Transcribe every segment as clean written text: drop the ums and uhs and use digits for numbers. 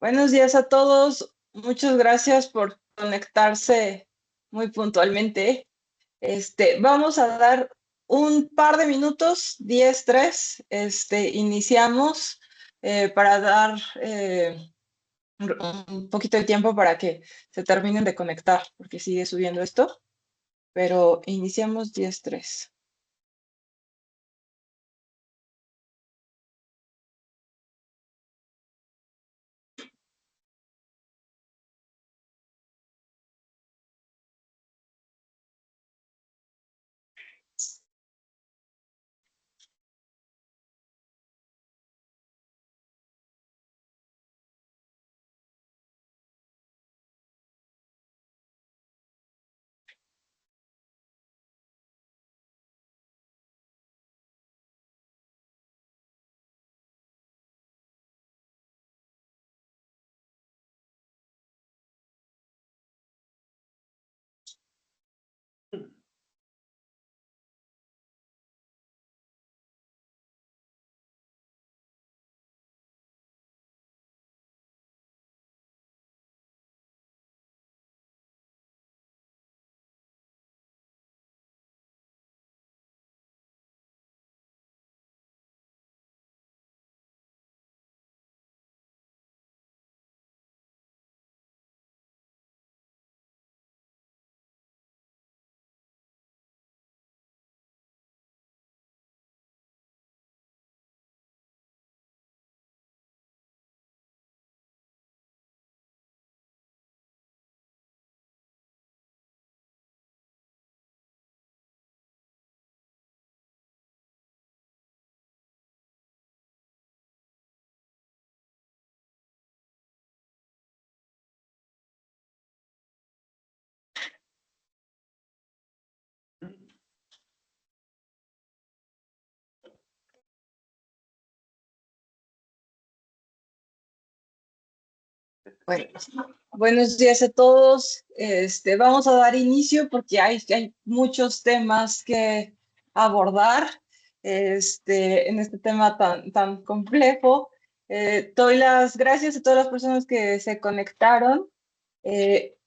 Buenos días a todos. Muchas gracias por conectarse muy puntualmente. Vamos a dar un par de minutos, 10, 3. Iniciamos para dar un poquito de tiempo para que se terminen de conectar, porque sigue subiendo esto, pero iniciamos 10, 3. Bueno, buenos días a todos. Vamos a dar inicio porque hay muchos temas que abordar en este tema tan complejo. Doy las gracias a todas las personas que se conectaron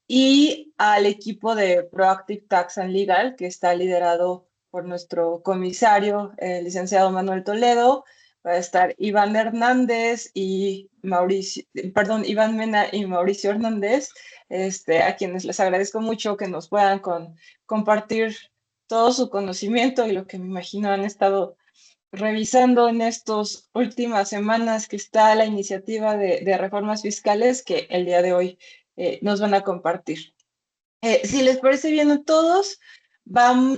y al equipo de Proactive Tax and Legal, que está liderado por nuestro comisario, el licenciado Manuel Toledo. Va a estar Iván Hernández y Iván Mena y Mauricio Hernández, a quienes les agradezco mucho que nos puedan compartir todo su conocimiento y lo que me imagino han estado revisando en estas últimas semanas que está la iniciativa de reformas fiscales que el día de hoy nos van a compartir. Si les parece bien a todos,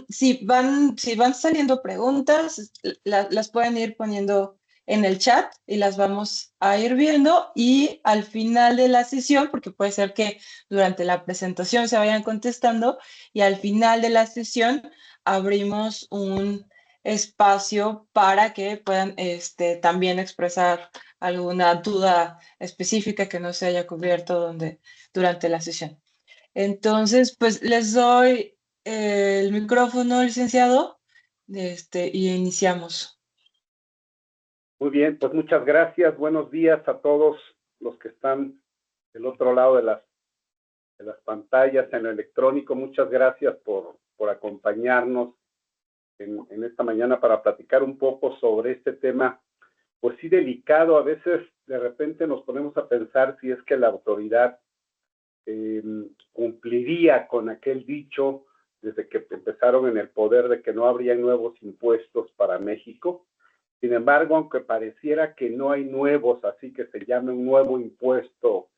si van saliendo preguntas, las pueden ir poniendo en el chat y las vamos a ir viendo, y al final de la sesión, porque puede ser que durante la presentación se vayan contestando, y al final de la sesión abrimos un espacio para que puedan también expresar alguna duda específica que no se haya cubierto durante la sesión. Entonces, pues les doy el micrófono, licenciado, y iniciamos. Muy bien, pues muchas gracias. Buenos días a todos los que están del otro lado de las pantallas en lo electrónico. Muchas gracias por acompañarnos en esta mañana para platicar un poco sobre este tema, pues sí, delicado. A veces de repente nos ponemos a pensar si es que la autoridad cumpliría con aquel dicho desde que empezaron en el poder de que no habría nuevos impuestos para México. Sin embargo, aunque pareciera que no hay nuevos, así que se llame un nuevo impuesto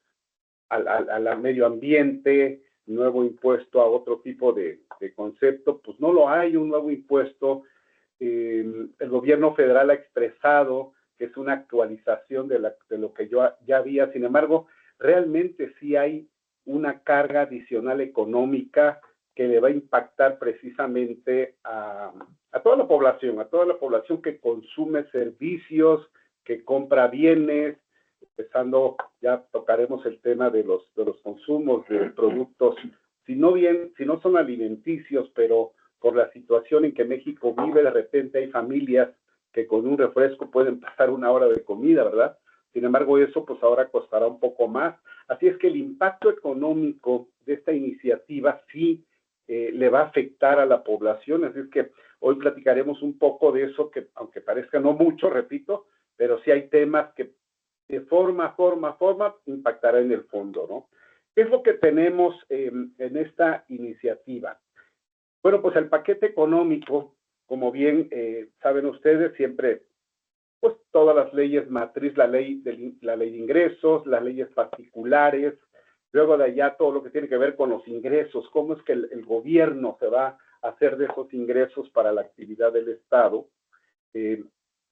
al medio ambiente, nuevo impuesto a otro tipo de concepto, pues no lo hay, un nuevo impuesto. El gobierno federal ha expresado que es una actualización de lo que ya había. Sin embargo, realmente sí hay una carga adicional económica que le va a impactar precisamente a toda la población que consume servicios, que compra bienes. Empezando, ya tocaremos el tema de los consumos de productos, si no son alimenticios, pero por la situación en que México vive, de repente hay familias que con un refresco pueden pasar una hora de comida, ¿verdad? Sin embargo, eso pues ahora costará un poco más. Así es que el impacto económico de esta iniciativa sí le va a afectar a la población. Así es que hoy platicaremos un poco de eso, que aunque parezca no mucho, repito, pero sí hay temas que de forma impactará en el fondo, ¿no? ¿Qué es lo que tenemos en esta iniciativa? Bueno, pues el paquete económico, como bien saben ustedes, siempre, pues todas las leyes matriz, la ley de ingresos, las leyes particulares, luego de allá todo lo que tiene que ver con los ingresos, cómo es que el gobierno se va a hacer de esos ingresos para la actividad del Estado.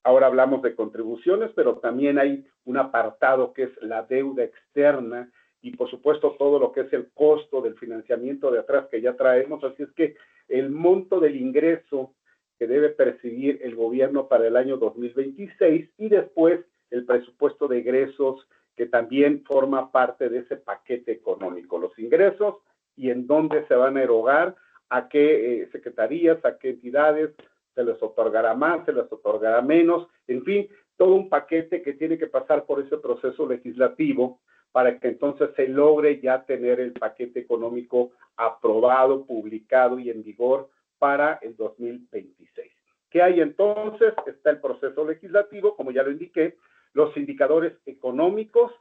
Ahora hablamos de contribuciones, pero también hay un apartado que es la deuda externa y por supuesto todo lo que es el costo del financiamiento de atrás que ya traemos. Así es que el monto del ingreso que debe percibir el gobierno para el año 2026 y después el presupuesto de egresos que también forma parte de ese paquete económico, los ingresos y en dónde se van a erogar, a qué secretarías, a qué entidades, se les otorgará más, se les otorgará menos, en fin, todo un paquete que tiene que pasar por ese proceso legislativo para que entonces se logre ya tener el paquete económico aprobado, publicado y en vigor para el 2026. ¿Qué hay entonces? Está el proceso legislativo, como ya lo indiqué, los indicadores económicos,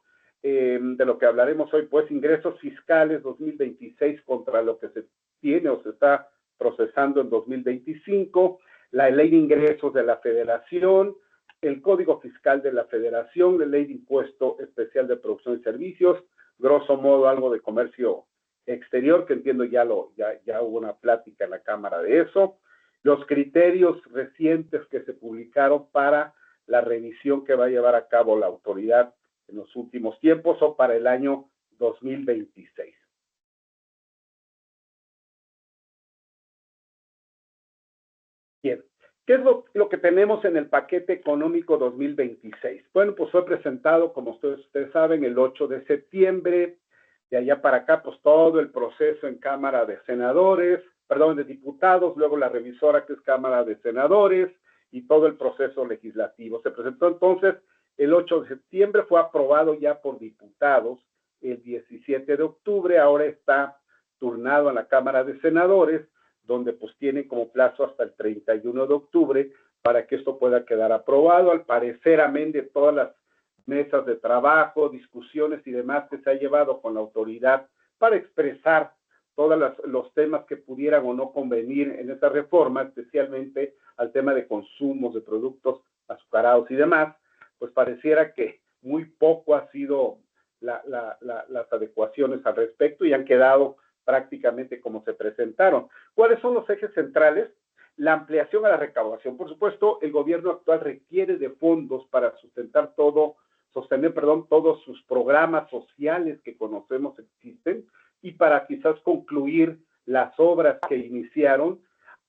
de lo que hablaremos hoy, pues ingresos fiscales 2026 contra lo que se tiene o se está procesando en 2025, la ley de ingresos de la Federación, el Código Fiscal de la Federación, la Ley de Impuesto Especial de Producción y Servicios, grosso modo algo de comercio exterior, que entiendo ya hubo una plática en la Cámara de eso, los criterios recientes que se publicaron para la revisión que va a llevar a cabo la autoridad en los últimos tiempos o para el año 2026. Bien, ¿qué es lo que tenemos en el paquete económico 2026? Bueno, pues fue presentado, como ustedes saben, el 8 de septiembre. De allá para acá, pues todo el proceso en Cámara de Senadores, perdón, de Diputados, luego la revisora que es Cámara de Senadores y todo el proceso legislativo. Se presentó entonces el 8 de septiembre, fue aprobado ya por diputados el 17 de octubre, ahora está turnado a la Cámara de Senadores, donde pues tiene como plazo hasta el 31 de octubre para que esto pueda quedar aprobado. Al parecer, amén de todas las mesas de trabajo, discusiones y demás que se ha llevado con la autoridad para expresar todos los temas que pudieran o no convenir en esta reforma, especialmente al tema de consumos de productos azucarados y demás, pues pareciera que muy poco ha sido las adecuaciones al respecto y han quedado prácticamente como se presentaron. ¿Cuáles son los ejes centrales? La ampliación a la recaudación. Por supuesto, el gobierno actual requiere de fondos para sostener todos sus programas sociales que conocemos existen y para quizás concluir las obras que iniciaron,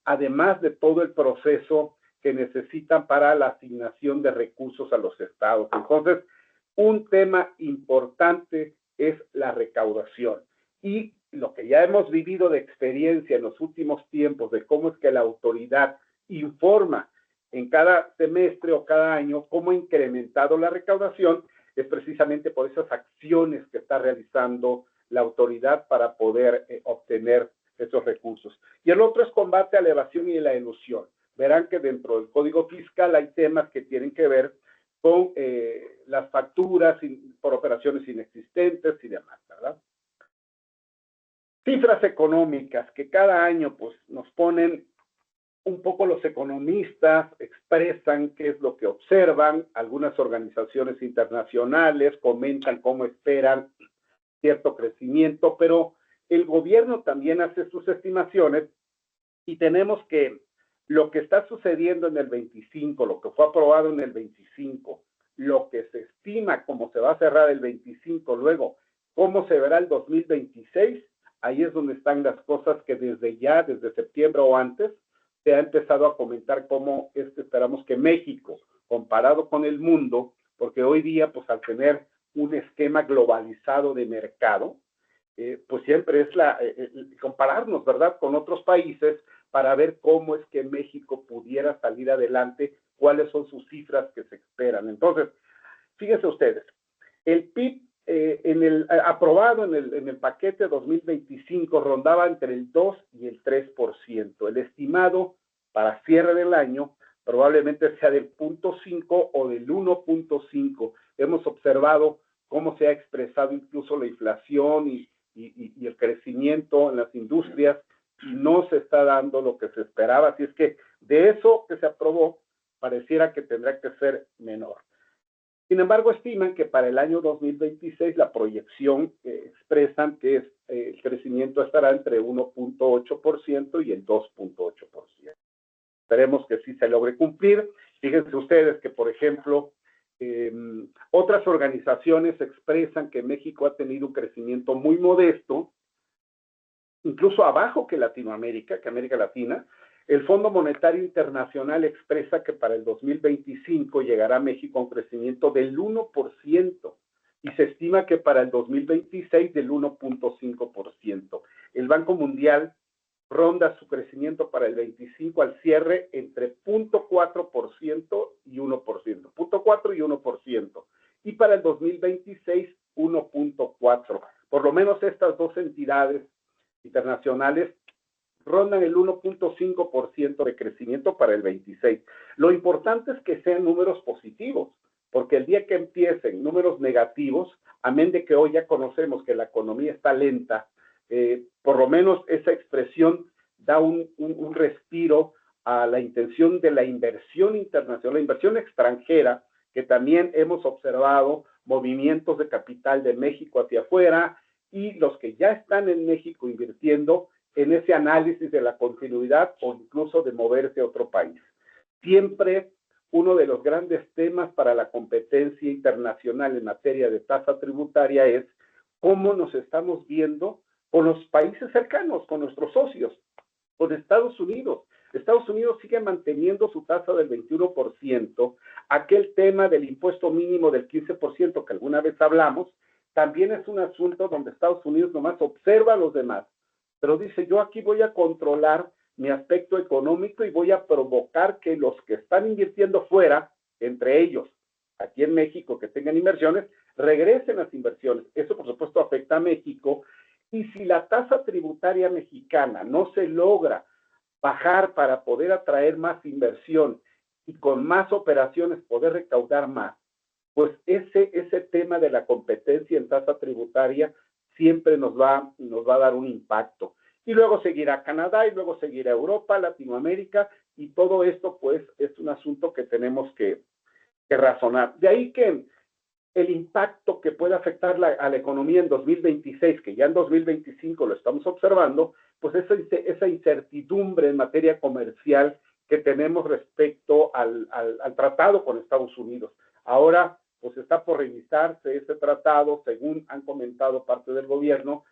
además de todo el proceso que necesitan para la asignación de recursos a los estados. Entonces, un tema importante es la recaudación. Y lo que ya hemos vivido de experiencia en los últimos tiempos de cómo es que la autoridad informa en cada semestre o cada año cómo ha incrementado la recaudación, es precisamente por esas acciones que está realizando la autoridad para poder obtener esos recursos. Y el otro es combate a la evasión y la elusión. Verán que dentro del Código Fiscal hay temas que tienen que ver con las facturas por operaciones inexistentes y demás, ¿verdad? Cifras económicas que cada año pues nos ponen un poco los economistas, expresan qué es lo que observan, algunas organizaciones internacionales comentan cómo esperan cierto crecimiento, pero el gobierno también hace sus estimaciones y tenemos que lo que está sucediendo en el 25, lo que fue aprobado en el 25, lo que se estima cómo se va a cerrar el 25, luego cómo se verá el 2026, ahí es donde están las cosas que desde septiembre o antes, se ha empezado a comentar cómo es que esperamos que México, comparado con el mundo, porque hoy día, pues al tener un esquema globalizado de mercado, pues siempre es compararnos, ¿verdad?, con otros países para ver cómo es que México pudiera salir adelante, cuáles son sus cifras que se esperan. Entonces, Fíjense ustedes, el PIB aprobado en el paquete 2025 rondaba entre el 2 y el 3%. El estimado para cierre del año probablemente sea del 0.5 o del 1.5. Hemos observado cómo se ha expresado incluso la inflación y el crecimiento en las industrias, y no se está dando lo que se esperaba. Así es que de eso que se aprobó, pareciera que tendrá que ser menor. Sin embargo, estiman que para el año 2026 la proyección expresan que el crecimiento estará entre 1.8% y el 2.8%. Esperemos que sí se logre cumplir. Fíjense ustedes que, por ejemplo, otras organizaciones expresan que México ha tenido un crecimiento muy modesto, incluso abajo que Latinoamérica, que América Latina. El Fondo Monetario Internacional expresa que para el 2025 llegará México a un crecimiento del 1% y se estima que para el 2026 del 1.5%. El Banco Mundial ronda su crecimiento para el 25 al cierre entre 0.4% y 1%, 0.4 y 1%. Y para el 2026, 1.4%. Por lo menos estas dos entidades internacionales rondan el 1.5% de crecimiento para el 26. Lo importante es que sean números positivos, porque el día que empiecen números negativos, amén de que hoy ya conocemos que la economía está lenta, por lo menos esa expresión da un respiro a la intención de la inversión internacional, la inversión extranjera, que también hemos observado movimientos de capital de México hacia afuera, y los que ya están en México invirtiendo en ese análisis de la continuidad o incluso de moverse a otro país. Siempre uno de los grandes temas para la competencia internacional en materia de tasa tributaria es cómo nos estamos viendo con los países cercanos, con nuestros socios, con Estados Unidos. Estados Unidos sigue manteniendo su tasa del 21%, aquel tema del impuesto mínimo del 15% que alguna vez hablamos, también es un asunto donde Estados Unidos nomás observa a los demás, pero dice, yo aquí voy a controlar mi aspecto económico y voy a provocar que los que están invirtiendo fuera, entre ellos, aquí en México, que tengan inversiones, regresen las inversiones. Eso, por supuesto, afecta a México. Y si la tasa tributaria mexicana no se logra bajar para poder atraer más inversión y con más operaciones poder recaudar más, pues ese tema de la competencia en tasa tributaria siempre nos va a dar un impacto. Y luego seguirá Canadá, y luego seguirá Europa, Latinoamérica, y todo esto, pues, es un asunto que tenemos que razonar. De ahí que el impacto que puede afectar a la economía en 2026, que ya en 2025 lo estamos observando, pues esa incertidumbre en materia comercial que tenemos respecto al tratado con Estados Unidos. Ahora, pues está por revisarse ese tratado, según han comentado parte del gobierno,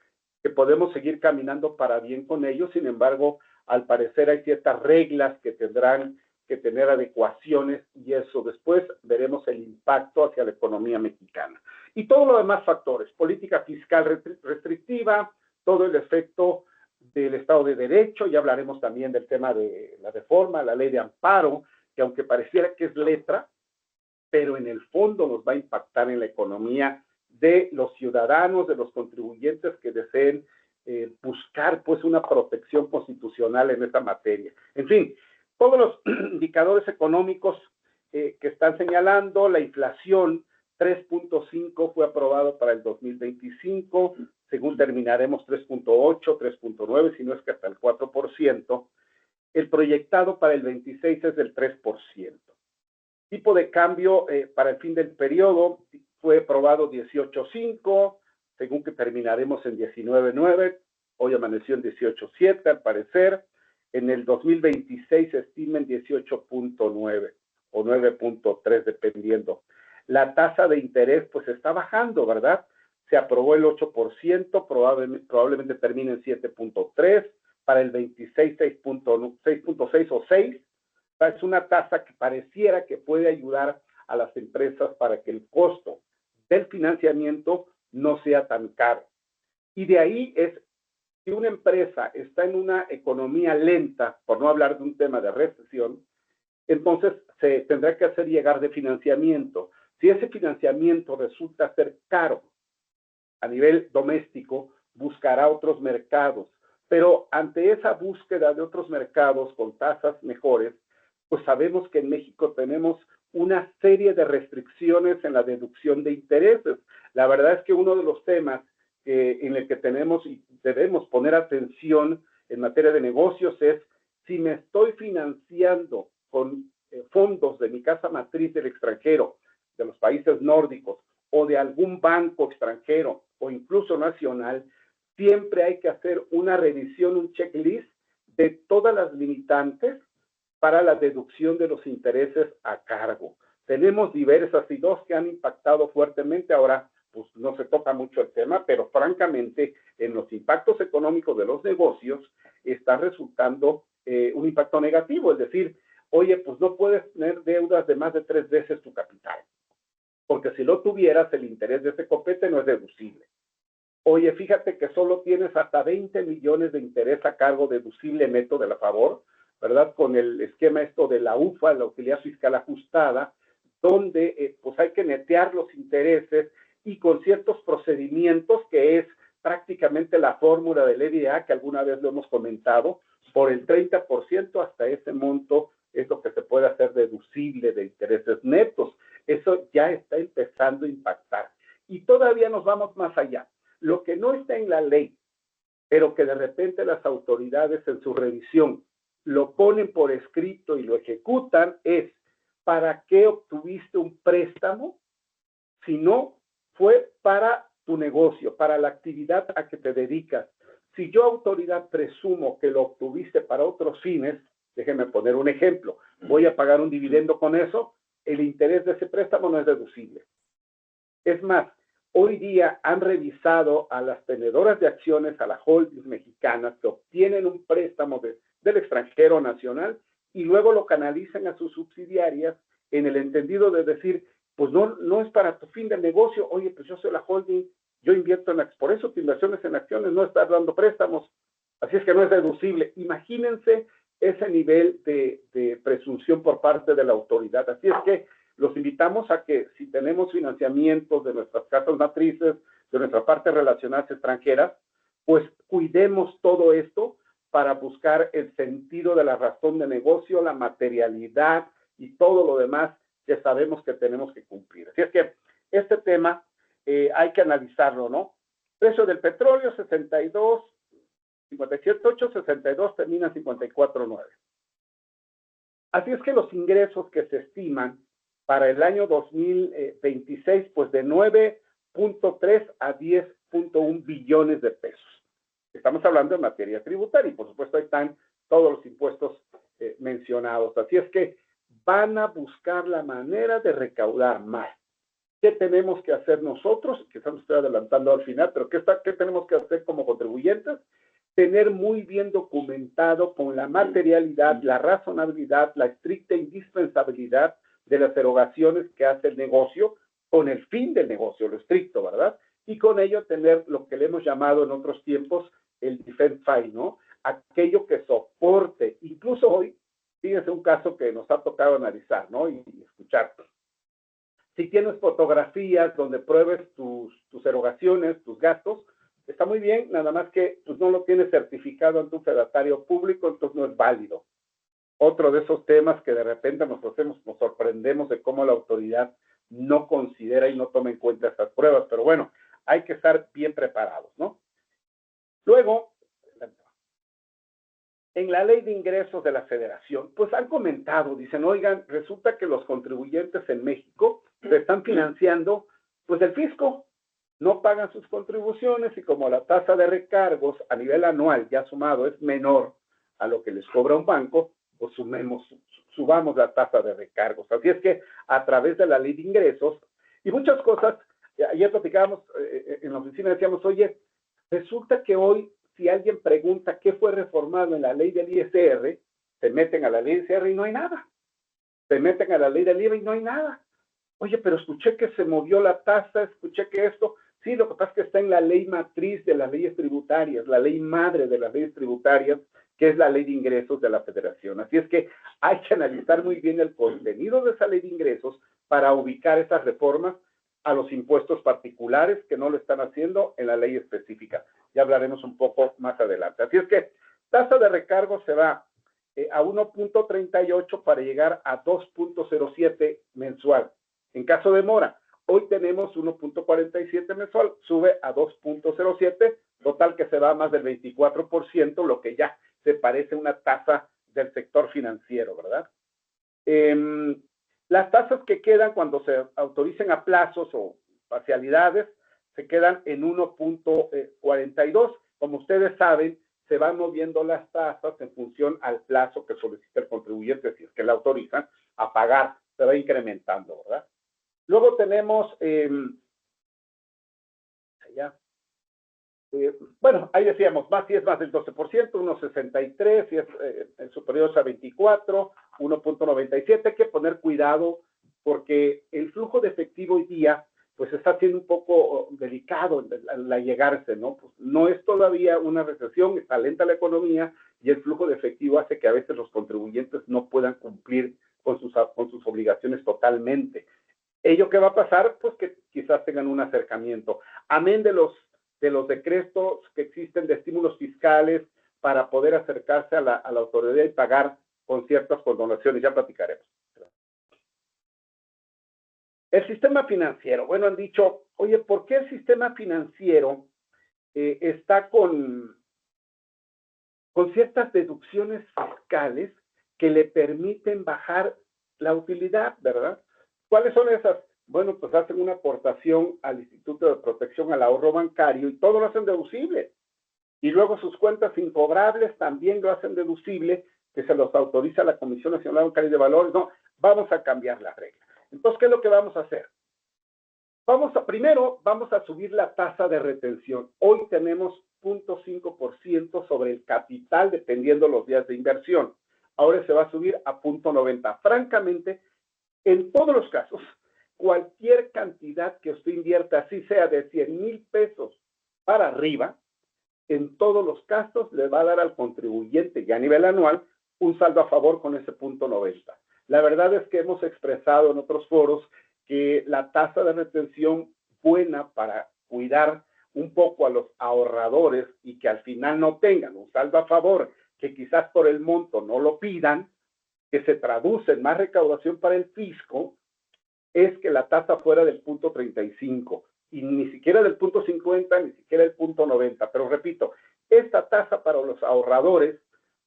que podemos seguir caminando para bien con ellos. Sin embargo, al parecer hay ciertas reglas que tendrán que tener adecuaciones, y eso después veremos el impacto hacia la economía mexicana. Y todos los demás factores, política fiscal restrictiva, todo el efecto del Estado de Derecho, ya hablaremos también del tema de la reforma, la ley de amparo, que aunque pareciera que es letra, pero en el fondo nos va a impactar en la economía de los ciudadanos, de los contribuyentes que deseen buscar pues una protección constitucional en esta materia. En fin, todos los indicadores económicos que están señalando, la inflación 3.5 fue aprobado para el 2025, según terminaremos 3.8, 3.9, si no es que hasta el 4%. El proyectado para el 26 es del 3%. Tipo de cambio para el fin del periodo fue aprobado 18.5, según que terminaremos en 19.9, hoy amaneció en 18.7 al parecer. En el 2026 se estima en 18.9 o 9.3 dependiendo. La tasa de interés pues está bajando, ¿verdad? Se aprobó el 8%, probablemente termine en 7.3, para el 26 6.6 o 6. Es una tasa que pareciera que puede ayudar a las empresas para que el costo del financiamiento no sea tan caro. Y de ahí es, si una empresa está en una economía lenta, por no hablar de un tema de recesión, entonces se tendrá que hacer llegar de financiamiento. Si ese financiamiento resulta ser caro a nivel doméstico, buscará otros mercados. Pero ante esa búsqueda de otros mercados con tasas mejores, pues sabemos que en México tenemos una serie de restricciones en la deducción de intereses. La verdad es que uno de los temas en el que tenemos y debemos poner atención en materia de negocios es si me estoy financiando con fondos de mi casa matriz del extranjero, de los países nórdicos, o de algún banco extranjero, o incluso nacional, siempre hay que hacer una revisión, un checklist de todas las limitantes para la deducción de los intereses a cargo. Tenemos diversas y dos que han impactado fuertemente. Ahora, pues no se toca mucho el tema, pero francamente, en los impactos económicos de los negocios está resultando un impacto negativo. Es decir, oye, pues no puedes tener deudas de más de 3 veces tu capital, porque si lo tuvieras, el interés de ese copete no es deducible. Oye, fíjate que solo tienes hasta 20 millones de interés a cargo deducible neto de la favor, ¿verdad? Con el esquema esto de la UFA, la utilidad fiscal ajustada, donde pues hay que netear los intereses y con ciertos procedimientos que es prácticamente la fórmula del EDA que alguna vez lo hemos comentado, por el 30% hasta ese monto es lo que se puede hacer deducible de intereses netos. Eso ya está empezando a impactar. Y todavía nos vamos más allá. Lo que no está en la ley, pero que de repente las autoridades en su revisión lo ponen por escrito y lo ejecutan, es ¿para qué obtuviste un préstamo si no fue para tu negocio, para la actividad a que te dedicas? Si yo, autoridad, presumo que lo obtuviste para otros fines, déjenme poner un ejemplo, voy a pagar un dividendo con eso, el interés de ese préstamo no es deducible. Es más, hoy día han revisado a las tenedoras de acciones, a las holdings mexicanas que obtienen un préstamo del extranjero nacional y luego lo canalizan a sus subsidiarias en el entendido de decir, pues no es para tu fin de negocio, oye, pues yo soy la holding, yo invierto por eso tu inversiones en acciones, no estás dando préstamos, así es que no es deducible. Imagínense ese nivel de presunción por parte de la autoridad. Así es que los invitamos a que si tenemos financiamientos de nuestras casas matrices, de nuestra parte relacionadas extranjeras, pues cuidemos todo esto para buscar el sentido de la razón de negocio, la materialidad y todo lo demás que sabemos que tenemos que cumplir. Así es que este tema hay que analizarlo, ¿no? Precio del petróleo, 62, 57.8, 62, termina 54.9. Así es que los ingresos que se estiman para el año 2026, pues de 9.3 a 10.1 billones de pesos. Estamos hablando en materia tributaria y por supuesto ahí están todos los impuestos mencionados. Así es que van a buscar la manera de recaudar más. ¿Qué tenemos que hacer nosotros? Quizás me estoy adelantando al final, pero ¿qué tenemos que hacer como contribuyentes? Tener muy bien documentado con la materialidad, la razonabilidad, la estricta indispensabilidad de las erogaciones que hace el negocio con el fin del negocio, lo estricto, ¿verdad? Y con ello tener lo que le hemos llamado en otros tiempos el defense file, ¿no? Aquello que soporte. Incluso hoy, fíjense un caso que nos ha tocado analizar, ¿no? Y escuchar. Si tienes fotografías donde pruebes tus erogaciones, tus gastos, está muy bien, nada más que pues, no lo tienes certificado ante un fedatario público, entonces no es válido. Otro de esos temas que de repente nos sorprendemos de cómo la autoridad no considera y no toma en cuenta estas pruebas, pero bueno, hay que estar bien preparados, ¿no? Luego, en la ley de ingresos de la federación, pues han comentado, dicen, oigan, resulta que los contribuyentes en México se están financiando, pues el fisco, no pagan sus contribuciones y como la tasa de recargos a nivel anual ya sumado es menor a lo que les cobra un banco, pues subamos la tasa de recargos. Así es que a través de la ley de ingresos y muchas cosas, ayer platicábamos en la oficina, decíamos, oye, resulta que hoy si alguien pregunta qué fue reformado en la ley del ISR, se meten a la ley del ISR y no hay nada. Se meten a la ley del IVA y no hay nada. Oye, pero escuché que se movió la tasa, escuché que esto. Sí, lo que pasa es que está en la ley matriz de las leyes tributarias, la ley madre de las leyes tributarias, que es la ley de ingresos de la federación. Así es que hay que analizar muy bien el contenido de esa ley de ingresos para ubicar esas reformas a los impuestos particulares que no lo están haciendo en la ley específica. Ya hablaremos un poco más adelante. Así es que tasa de recargo se va a 1.38 para llegar a 2.07 mensual. En caso de mora, hoy tenemos 1.47 mensual, sube a 2.07, total que se va a más del 24%, lo que ya se parece a una tasa del sector financiero, ¿verdad? Las tasas que quedan cuando se autoricen a plazos o parcialidades se quedan en 1.42. Como ustedes saben, se van moviendo las tasas en función al plazo que solicita el contribuyente, si es que la autorizan a pagar, se va incrementando, ¿verdad? Luego tenemos, bueno, ahí decíamos, más si es más del 12%, 1.63, si es superior a 24, 1.97, hay que poner cuidado porque el flujo de efectivo hoy día pues está siendo un poco delicado al llegarse, ¿no? Pues no es todavía una recesión, está lenta la economía y el flujo de efectivo hace que a veces los contribuyentes no puedan cumplir con sus obligaciones totalmente. ¿Ello qué va a pasar? Pues que quizás tengan un acercamiento. Amén de los decretos que existen de estímulos fiscales para poder acercarse a la autoridad y pagar con ciertas condonaciones, ya platicaremos. El sistema financiero, bueno, han dicho, oye, ¿por qué el sistema financiero está con ciertas deducciones fiscales que le permiten bajar la utilidad, ¿verdad? ¿Cuáles son esas? Bueno, pues hacen una aportación al Instituto de Protección al Ahorro Bancario y todo lo hacen deducible. Y luego sus cuentas incobrables también lo hacen deducible, que se los autoriza la Comisión Nacional Bancaria de Valores. No, vamos a cambiar la regla. Entonces, ¿qué es lo que vamos a hacer? Primero vamos a subir la tasa de retención. Hoy tenemos 0.5% sobre el capital, dependiendo los días de inversión. Ahora se va a subir a 0.90. Francamente, en todos los casos, cualquier cantidad que usted invierta, así sea de 100,000 pesos para arriba, en todos los casos le va a dar al contribuyente, ya a nivel anual, un saldo a favor con ese 0.90. La verdad es que hemos expresado en otros foros que la tasa de retención buena para cuidar un poco a los ahorradores y que al final no tengan un saldo a favor, que quizás por el monto no lo pidan, que se traduce en más recaudación para el fisco, es que la tasa fuera del 0.35 y ni siquiera del 0.50, ni siquiera del 0.90. Pero repito, esta tasa para los ahorradores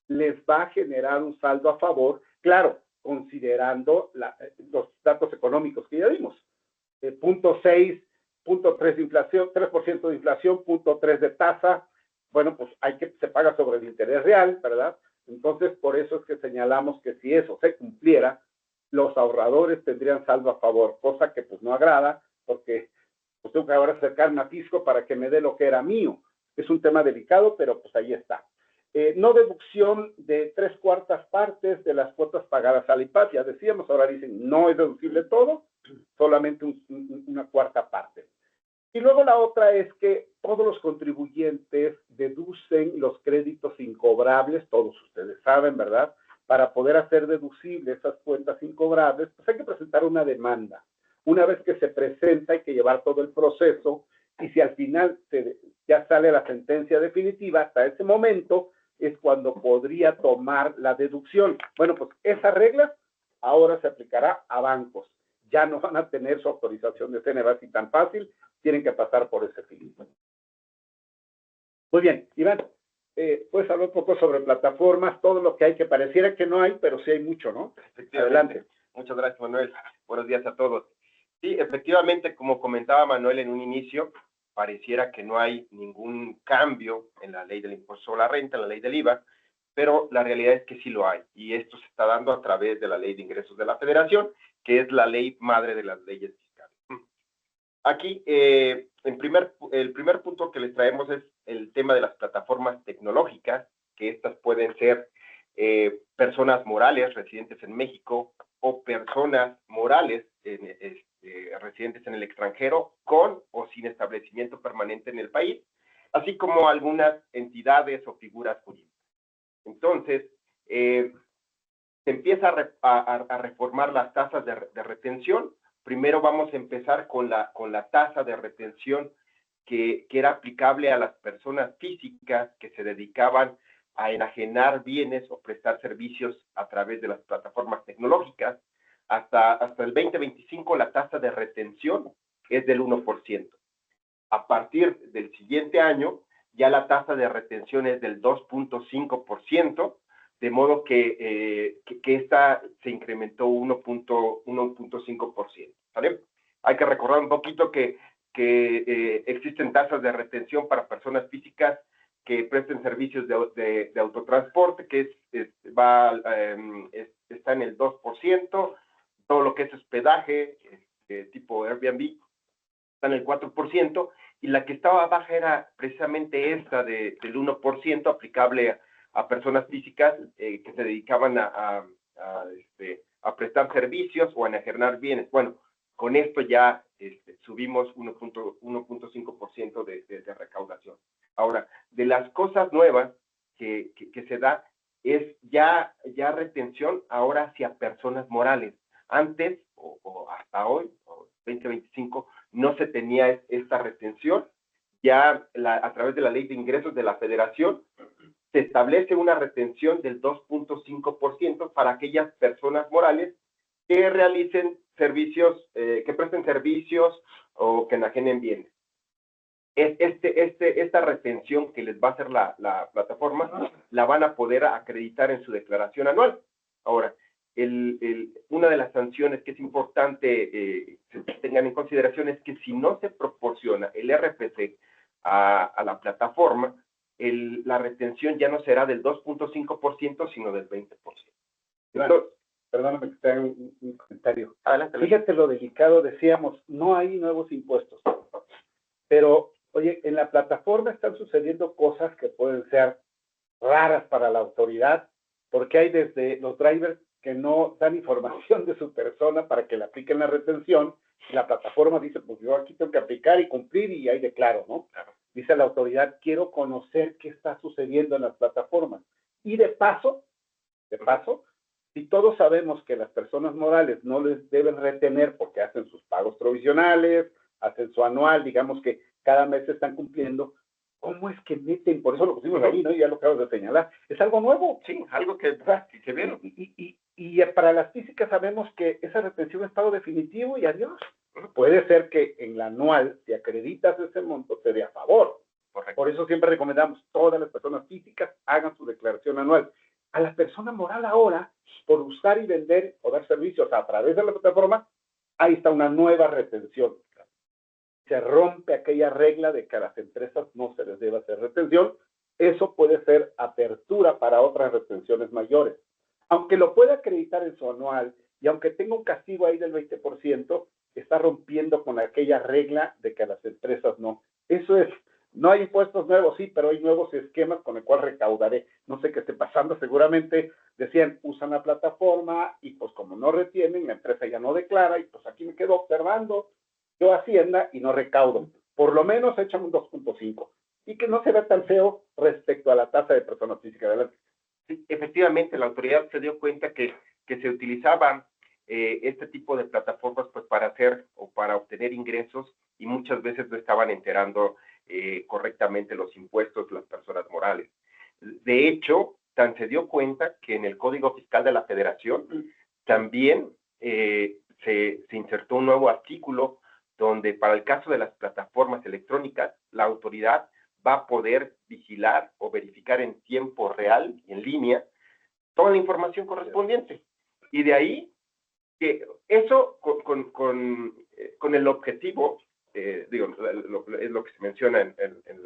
les va a generar un saldo a favor, claro, considerando los datos económicos que ya vimos. 0.6, 0.3 de inflación, 3% de inflación, 0.3 de tasa. Bueno, pues se paga sobre el interés real, ¿verdad? Entonces, por eso es que señalamos que si eso se cumpliera, los ahorradores tendrían saldo a favor, cosa que pues no agrada, porque pues tengo que ahora acercarme a fisco para que me dé lo que era mío. Es un tema delicado, pero pues ahí está. No deducción de 3/4 partes de las cuotas pagadas al IPAT, ya decíamos, ahora dicen no es deducible todo, solamente una cuarta parte. Y luego la otra es que todos los contribuyentes deducen los créditos incobrables, todos ustedes saben, ¿verdad? Para poder hacer deducibles esas cuentas incobrables, pues hay que presentar una demanda. Una vez que se presenta, hay que llevar todo el proceso y si al final ya sale la sentencia definitiva, hasta ese momento es cuando podría tomar la deducción. Bueno, pues esa regla ahora se aplicará a bancos. Ya no van a tener su autorización de CNBA así tan fácil, tienen que pasar por ese filtro. Muy bien, Iván, puedes hablar un poco sobre plataformas, todo lo que hay, que pareciera que no hay, pero sí hay mucho, ¿no? Adelante. Muchas gracias, Manuel. Buenos días a todos. Sí, efectivamente, como comentaba Manuel en un inicio, pareciera que no hay ningún cambio en la ley del impuesto sobre la renta, en la ley del IVA, pero la realidad es que sí lo hay, y esto se está dando a través de la Ley de Ingresos de la Federación, que es la ley madre de las leyes fiscales. Aquí, el primer punto que les traemos es el tema de las plataformas tecnológicas, que estas pueden ser personas morales residentes en México o personas morales residentes en el extranjero con o sin establecimiento permanente en el país, así como algunas entidades o figuras jurídicas. Entonces, se empieza a reformar las tasas de retención primero vamos a empezar con la tasa de retención que era aplicable a las personas físicas que se dedicaban a enajenar bienes o prestar servicios a través de las plataformas tecnológicas. Hasta el 2025 la tasa de retención es del 1%. A partir del siguiente año, ya la tasa de retención es del 2.5%, de modo que esta se incrementó 1.5%. ¿Vale? Hay que recordar un poquito que existen tasas de retención para personas físicas que presten servicios de autotransporte, que está en el 2%, todo lo que es hospedaje, tipo Airbnb, está en el 4%, y la que estaba baja era precisamente esta del 1%, aplicable a personas físicas que se dedicaban a prestar servicios o a enajenar bienes. Bueno, con esto ya subimos 1.5% de recaudación. Ahora, de las cosas nuevas que se da es ya retención ahora hacia personas morales. Antes, o hasta hoy, o 2025, no se tenía esta retención. Ya a través de la Ley de Ingresos de la Federación se establece una retención del 2.5% para aquellas personas morales que realicen servicios, que presten servicios o que enajenen bienes. Esta retención que les va a hacer la plataforma, la van a poder acreditar en su declaración anual. Ahora, una de las sanciones que es importante que tengan en consideración es que si no se proporciona el RFC a la plataforma, la retención ya no será del 2.5%, sino del 20%. Entonces, perdóname que te haga un comentario. Adelante. Fíjate lo delicado, decíamos, no hay nuevos impuestos, pero, oye, en la plataforma están sucediendo cosas que pueden ser raras para la autoridad, porque hay desde los drivers que no dan información de su persona para que le apliquen la retención, y la plataforma dice, pues yo aquí tengo que aplicar y cumplir, y ahí declaro, ¿no? Claro. Dice la autoridad, quiero conocer qué está sucediendo en las plataformas. Y de paso, si todos sabemos que las personas morales no les deben retener porque hacen sus pagos provisionales, hacen su anual, digamos que cada mes están cumpliendo, ¿cómo es que meten? Por eso lo pusimos ahí, ¿no? Y ya lo acabas de señalar. Es algo nuevo. Sí, algo que vieron. Y para las físicas sabemos que esa retención es pago definitivo y adiós. Puede ser que en la anual, si acreditas ese monto, te dé a favor. Correcto. Por eso siempre recomendamos todas las personas físicas hagan su declaración anual. A la persona moral ahora, por usar y vender o dar servicios a través de la plataforma, ahí está una nueva retención. Se rompe aquella regla de que a las empresas no se les debe hacer retención. Eso puede ser apertura para otras retenciones mayores. Aunque lo pueda acreditar en su anual y aunque tenga un castigo ahí del 20%, está rompiendo con aquella regla de que a las empresas no. Eso es, no hay impuestos nuevos, sí, pero hay nuevos esquemas con el cual recaudaré. No sé qué esté pasando, seguramente decían, usan la plataforma y pues como no retienen, la empresa ya no declara y pues aquí me quedo observando yo Hacienda y no recaudo. Por lo menos echan un 2.5 y que no se vea tan feo respecto a la tasa de personas físicas. Adelante. Sí, efectivamente, la autoridad se dio cuenta que se utilizaban este tipo de plataformas pues para hacer o para obtener ingresos y muchas veces no estaban enterando correctamente los impuestos las personas morales. De hecho, tan se dio cuenta que en el Código Fiscal de la Federación también se insertó un nuevo artículo donde para el caso de las plataformas electrónicas, la autoridad va a poder vigilar o verificar en tiempo real, en línea, toda la información correspondiente. Y de ahí, que eso con el objetivo, es lo que se menciona en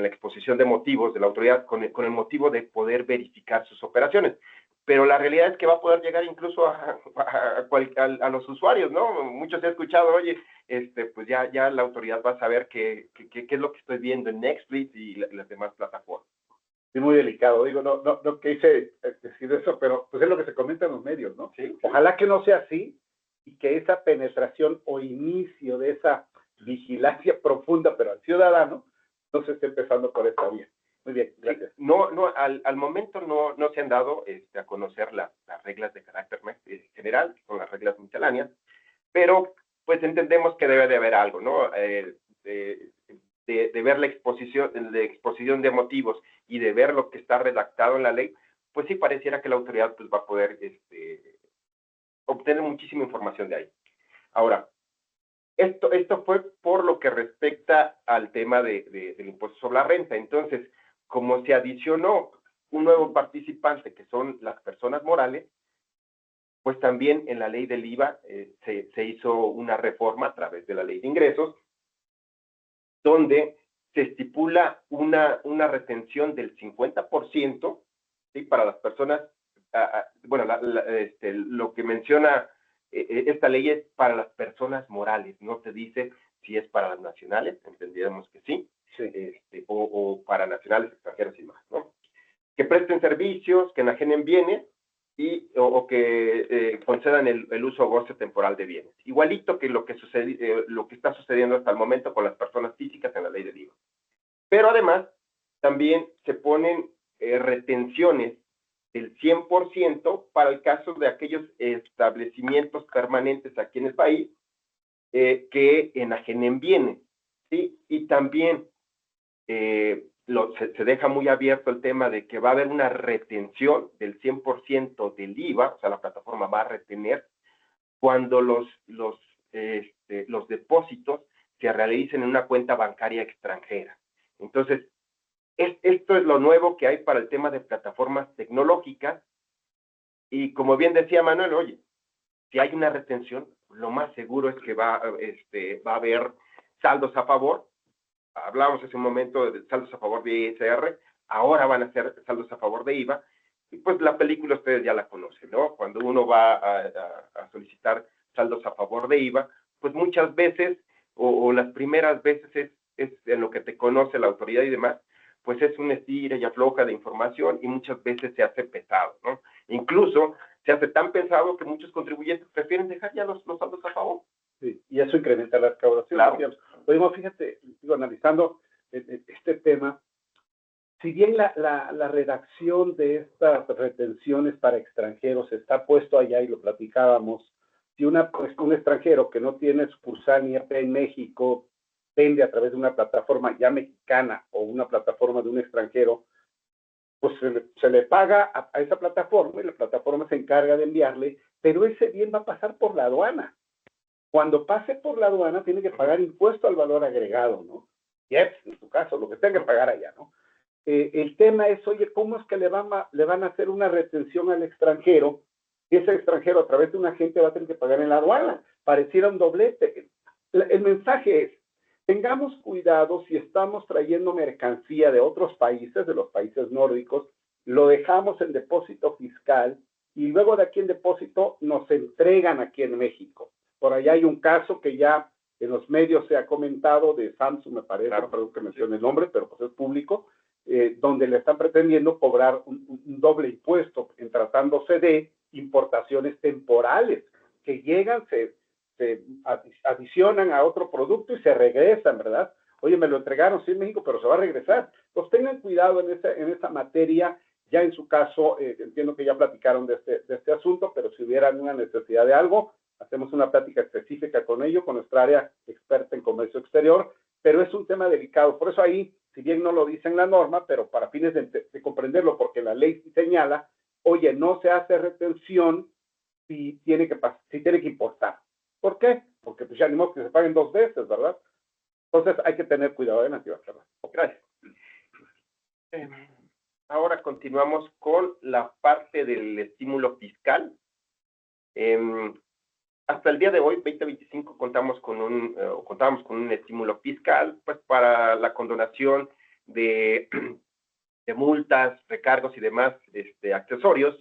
la exposición de motivos de la autoridad, con el motivo de poder verificar sus operaciones. Pero la realidad es que va a poder llegar incluso a los usuarios, ¿no? Muchos he escuchado, oye, pues ya la autoridad va a saber qué es lo que estoy viendo en Netflix y las demás plataformas. Sí, muy delicado. Digo, no quise decir eso, pero pues es lo que se comenta en los medios, ¿no? Sí. Ojalá que no sea así y que esa penetración o inicio de esa vigilancia profunda, pero al ciudadano, no se esté empezando por esta vía. Muy bien, gracias. Sí, al momento no se han dado a conocer las reglas de carácter general, que son las reglas misceláneas, pero pues entendemos que debe de haber algo, ¿no? De ver la exposición de motivos y de ver lo que está redactado en la ley, pues sí pareciera que la autoridad pues, va a poder obtener muchísima información de ahí. Ahora, esto fue por lo que respecta al tema del impuesto sobre la renta. Entonces, como se adicionó un nuevo participante, que son las personas morales, pues también en la ley del IVA se hizo una reforma a través de la ley de ingresos, donde se estipula una retención del 50%, ¿sí? Para las personas, bueno, lo que menciona esta ley es para las personas morales, no te dice si es para las nacionales, entendíamos que sí, o para nacionales, extranjeros y más, ¿no? Que presten servicios, que enajenen bienes o que concedan el uso o goce temporal de bienes. Igualito que lo que está sucediendo hasta el momento con las personas físicas en la ley del IVA. Pero además, también se ponen retenciones del 100% para el caso de aquellos establecimientos permanentes aquí en el país que enajenen bienes, ¿sí? Y también se deja muy abierto el tema de que va a haber una retención del 100% del IVA, o sea, la plataforma va a retener cuando los depósitos se realicen en una cuenta bancaria extranjera. Entonces, esto es lo nuevo que hay para el tema de plataformas tecnológicas y como bien decía Manuel, oye, si hay una retención, lo más seguro es que va a haber saldos a favor. Hablábamos hace un momento de saldos a favor de ISR, ahora van a ser saldos a favor de IVA, y pues la película ustedes ya la conocen, ¿no? Cuando uno va a solicitar saldos a favor de IVA, pues muchas veces, o las primeras veces es en lo que te conoce la autoridad y demás, pues es un estira y afloja de información y muchas veces se hace pesado, ¿no? Incluso se hace tan pesado que muchos contribuyentes prefieren dejar ya los saldos a favor. Sí, y eso incrementa la recaudación. Claro. Oye, fíjate, analizando este tema, si bien la redacción de estas retenciones para extranjeros está puesto allá y lo platicábamos, si un extranjero que no tiene sucursal ni EP en México vende a través de una plataforma ya mexicana o una plataforma de un extranjero, pues se le paga a esa plataforma y la plataforma se encarga de enviarle, pero ese bien va a pasar por la aduana. Cuando pase por la aduana, tiene que pagar impuesto al valor agregado, ¿no? IEPS, en tu caso, lo que tenga que pagar allá, ¿no? El tema es, oye, ¿cómo es que le van a hacer una retención al extranjero? Y ese extranjero a través de un agente va a tener que pagar en la aduana. Pareciera un doblete. El mensaje es, tengamos cuidado si estamos trayendo mercancía de otros países, de los países nórdicos, lo dejamos en depósito fiscal y luego de aquí en depósito nos entregan aquí en México. Por allá hay un caso que ya en los medios se ha comentado de Samsung, me parece, claro, perdón que mencione el nombre, pero pues es público, donde le están pretendiendo cobrar un doble impuesto en tratándose de importaciones temporales que llegan, se adicionan a otro producto y se regresan, ¿verdad? Oye, me lo entregaron, sí, en México, pero se va a regresar. Pues tengan cuidado en esa materia. Ya en su caso, entiendo que ya platicaron de este asunto, pero si hubiera alguna necesidad de algo, hacemos una plática específica con ello, con nuestra área experta en comercio exterior, pero es un tema delicado. Por eso ahí, si bien no lo dice en la norma, pero para fines de comprenderlo, porque la ley señala, oye, no se hace retención si tiene que importar. ¿Por qué? Porque pues ya ni modo que se paguen dos veces, ¿verdad? Entonces hay que tener cuidado en Nativa. Gracias. Ahora continuamos con la parte del estímulo fiscal. Hasta el día de hoy, 2025, contábamos con un estímulo fiscal, pues para la condonación de multas, recargos y demás accesorios,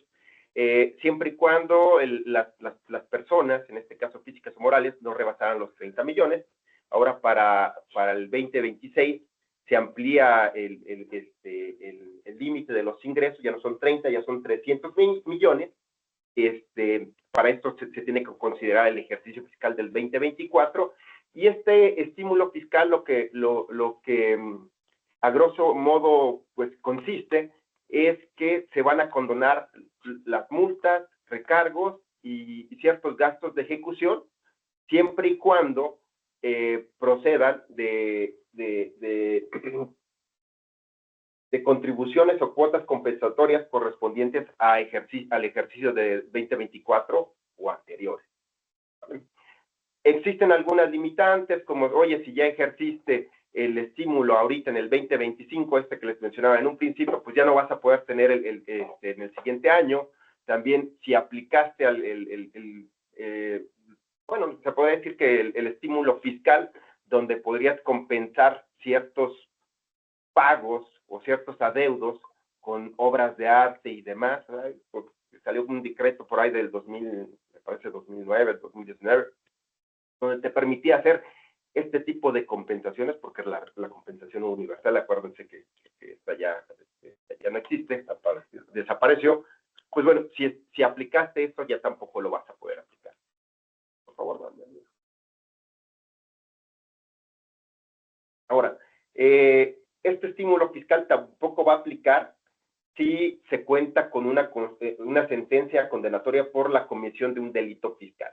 siempre y cuando las personas, en este caso físicas o morales, no rebasaran los 30 millones. Ahora para el 2026 se amplía el límite de los ingresos, ya no son 30, ya son 300 millones. Para esto se tiene que considerar el ejercicio fiscal del 2024 y este estímulo fiscal lo que a grosso modo, pues consiste, es que se van a condonar las multas, recargos y ciertos gastos de ejecución, siempre y cuando procedan de contribuciones o cuotas compensatorias correspondientes al ejercicio de 2024 o anteriores. Existen algunas limitantes, como, oye, si ya ejerciste el estímulo ahorita en el 2025, que les mencionaba en un principio, pues ya no vas a poder tener en el siguiente año. También, si aplicaste bueno, se puede decir que el estímulo fiscal, donde podrías compensar ciertos pagos o ciertos adeudos con obras de arte y demás. Salió un decreto por ahí del 2000, me parece 2009, 2019, donde te permitía hacer este tipo de compensaciones, porque la compensación universal, acuérdense que esta ya no existe, desapareció. Pues bueno, si aplicaste esto, ya tampoco lo vas a poder aplicar. Por favor, dame. Ahora, este estímulo fiscal tampoco va a aplicar si se cuenta con una sentencia condenatoria por la comisión de un delito fiscal.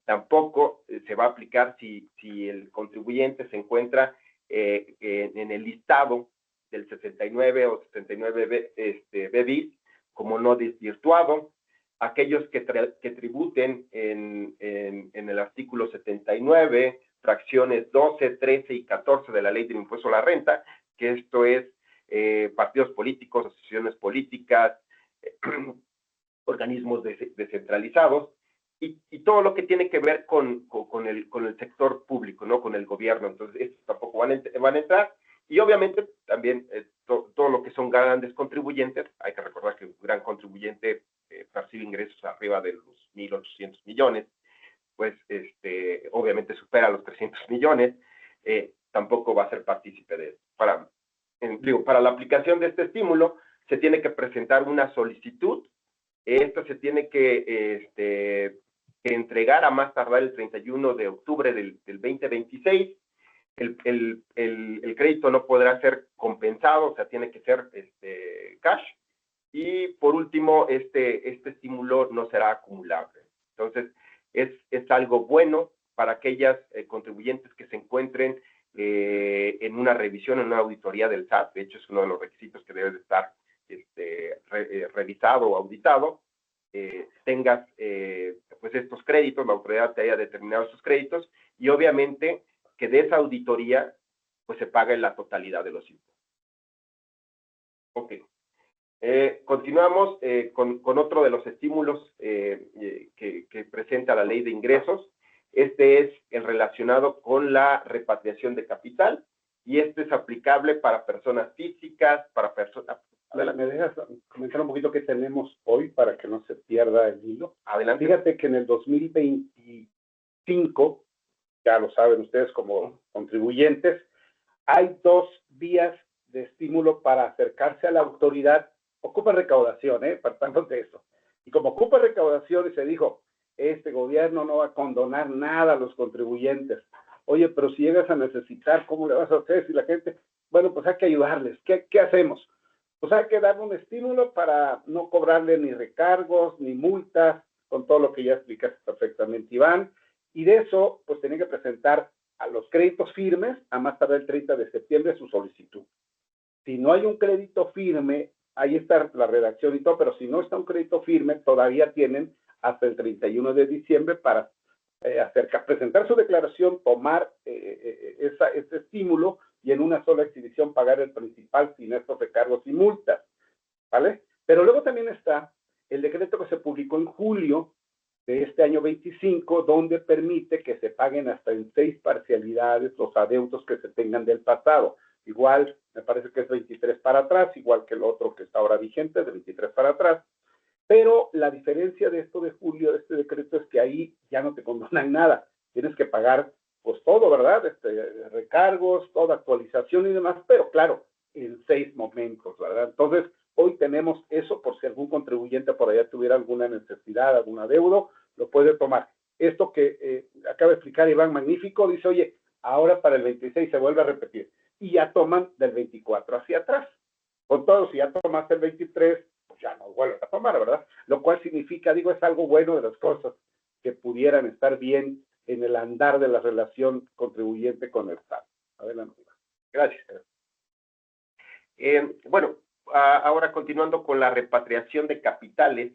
Tampoco se va a aplicar si el contribuyente se encuentra en el listado del 69 o 69 B bis como no desvirtuado. Aquellos que tributen en el artículo 79, fracciones 12, 13 y 14 de la Ley del Impuesto a la Renta, que esto es partidos políticos, asociaciones políticas, organismos descentralizados, y todo lo que tiene que ver con el sector público, ¿no? Con el gobierno. Entonces, estos tampoco van a entrar. Y obviamente también todo lo que son grandes contribuyentes. Hay que recordar que un gran contribuyente percibe ingresos arriba de los 1.800 millones, pues obviamente supera los 300 millones, tampoco va a ser partícipe de eso. Para la aplicación de este estímulo se tiene que presentar una solicitud. Esto se tiene que entregar a más tardar el 31 de octubre del 2026. El crédito no podrá ser compensado, o sea, tiene que ser cash. Y por último, este estímulo no será acumulable. Entonces, es algo bueno para aquellas contribuyentes que se encuentren en una revisión, en una auditoría del SAT. De hecho, es uno de los requisitos que debe de estar revisado o auditado. Tengas pues estos créditos, la autoridad te haya determinado estos créditos, y obviamente que de esa auditoría pues se pague la totalidad de los impuestos. Ok. Continuamos con otro de los estímulos que presenta la Ley de Ingresos. Este es el relacionado con la repatriación de capital, y este es aplicable para personas físicas, para personas... ¿Me dejas comentar un poquito qué tenemos hoy para que no se pierda el hilo? Adelante. Fíjate que en el 2025, ya lo saben ustedes como contribuyentes, hay 2 vías de estímulo para acercarse a la autoridad. Ocupa recaudación, partamos de eso. Y como ocupa recaudación, y se dijo, este gobierno no va a condonar nada a los contribuyentes. Oye, pero si llegas a necesitar, ¿cómo le vas a hacer si la gente? Bueno, pues hay que ayudarles. ¿Qué hacemos? Pues hay que darle un estímulo para no cobrarle ni recargos, ni multas, con todo lo que ya explicaste perfectamente, Iván. Y de eso, pues tienen que presentar a los créditos firmes a más tardar el 30 de septiembre su solicitud. Si no hay un crédito firme, ahí está la redacción y todo, pero si no está un crédito firme, todavía tienen hasta el 31 de diciembre para presentar su declaración, tomar este estímulo y en una sola exhibición pagar el principal sin estos recargos y multas, ¿vale? Pero luego también está el decreto que se publicó en julio de este año 25, donde permite que se paguen hasta en 6 parcialidades los adeudos que se tengan del pasado. Igual, me parece que es 23 para atrás, igual que el otro que está ahora vigente, de 23 para atrás. Pero la diferencia de esto de julio, de este decreto, es que ahí ya no te condonan nada. Tienes que pagar pues todo, ¿verdad? Recargos, toda actualización y demás, pero claro, en 6 momentos, ¿verdad? Entonces, hoy tenemos eso por si algún contribuyente por allá tuviera alguna necesidad, algún adeudo, lo puede tomar. Esto que acaba de explicar Iván, magnífico, dice, oye, ahora para el 26 se vuelve a repetir. y ya toman del 24 hacia atrás. Con todo, si ya tomaste el 23, pues ya no vuelves a tomar, ¿verdad? Lo cual significa, digo, es algo bueno de las cosas que pudieran estar bien en el andar de la relación contribuyente con el Estado. Adelante. Gracias. Bueno, ahora continuando con la repatriación de capitales,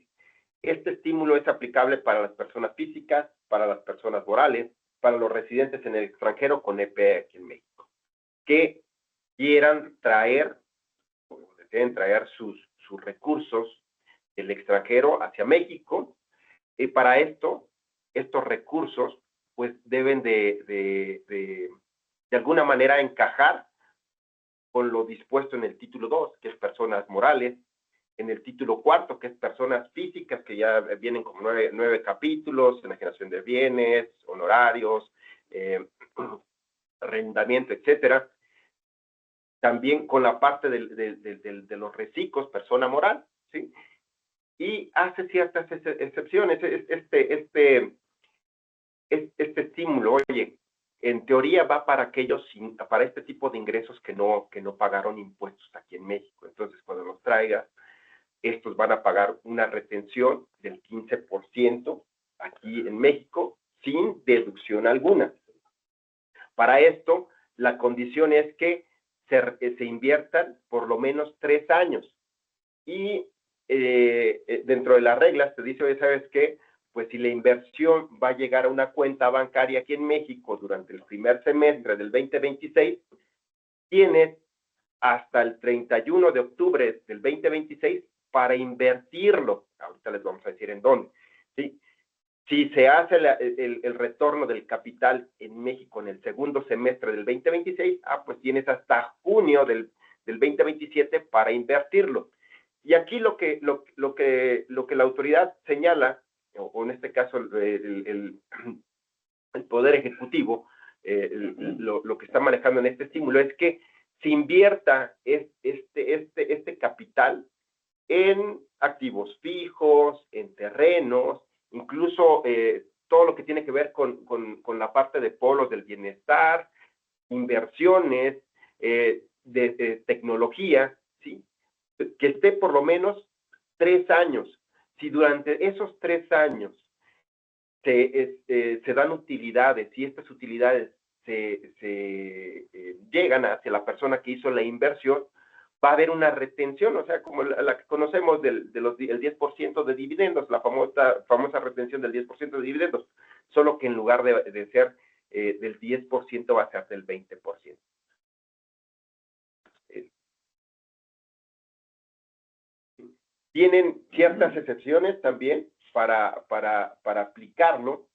este estímulo es aplicable para las personas físicas, para las personas morales, para los residentes en el extranjero con EPE aquí en México, que quieran traer, o deseen traer sus recursos del extranjero hacia México, y para esto, estos recursos, pues deben de alguna manera encajar con lo dispuesto en el título 2, que es personas morales, en el título 4, que es personas físicas, que ya vienen como nueve capítulos, enajenación de bienes, honorarios, arrendamiento, etcétera. También con la parte de los reciclos, persona moral, ¿sí? Y hace ciertas excepciones. Este estímulo, oye, en teoría va para para este tipo de ingresos que no pagaron impuestos aquí en México. Entonces, cuando los traigas, estos van a pagar una retención del 15% aquí en México sin deducción alguna. Para esto, la condición es que se inviertan por lo menos 3 años. Y dentro de las reglas te dice, oye, ¿sabes qué? Pues si la inversión va a llegar a una cuenta bancaria aquí en México durante el primer semestre del 2026, tienes hasta el 31 de octubre del 2026 para invertirlo. Ahorita les vamos a decir en dónde. ¿Sí? Si se hace el retorno del capital en México en el segundo semestre del 2026, pues tienes hasta junio del 2027 para invertirlo. Y aquí lo que la autoridad señala, o en este caso el Poder Ejecutivo, lo que está manejando en este estímulo es que se invierta este capital en activos fijos, en terrenos, incluso todo lo que tiene que ver con la parte de polos del bienestar, inversiones, de tecnología, ¿sí? Que esté por lo menos 3 años. Si durante esos 3 años se dan utilidades y estas utilidades llegan hacia la persona que hizo la inversión, va a haber una retención, o sea, como la que conocemos el 10% de dividendos, la famosa retención del 10% de dividendos, solo que en lugar de ser del 10% va a ser del 20%. Tienen ciertas excepciones también para aplicarlo,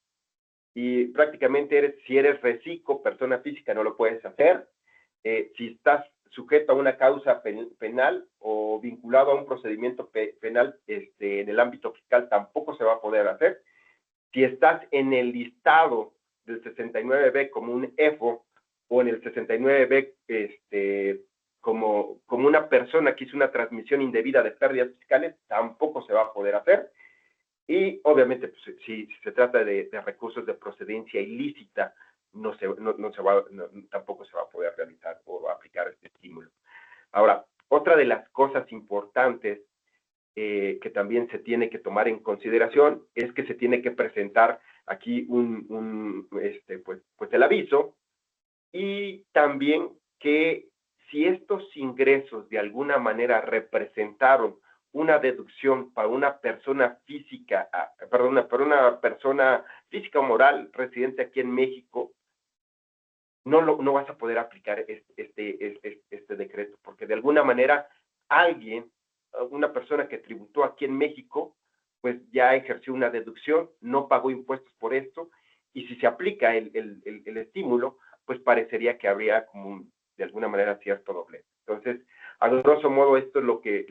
y prácticamente si eres reciclo, persona física, no lo puedes hacer. Si estás sujeto a una causa penal o vinculado a un procedimiento penal en el ámbito fiscal, tampoco se va a poder hacer. Si estás en el listado del 69B como un EFO o en el 69B como una persona que hizo una transmisión indebida de pérdidas fiscales, tampoco se va a poder hacer. Y obviamente, pues, si se trata de recursos de procedencia ilícita, tampoco se va a poder realizar o aplicar este estímulo. Ahora, otra de las cosas importantes que también se tiene que tomar en consideración es que se tiene que presentar aquí pues el aviso, y también que si estos ingresos de alguna manera representaron una deducción para una persona física, para una persona física o moral residente aquí en México, no vas a poder aplicar este decreto, porque de alguna manera una persona que tributó aquí en México, pues ya ejerció una deducción, no pagó impuestos por esto, y si se aplica el estímulo, pues parecería que habría como de alguna manera cierto doblez. Entonces, a grosso modo, esto es lo que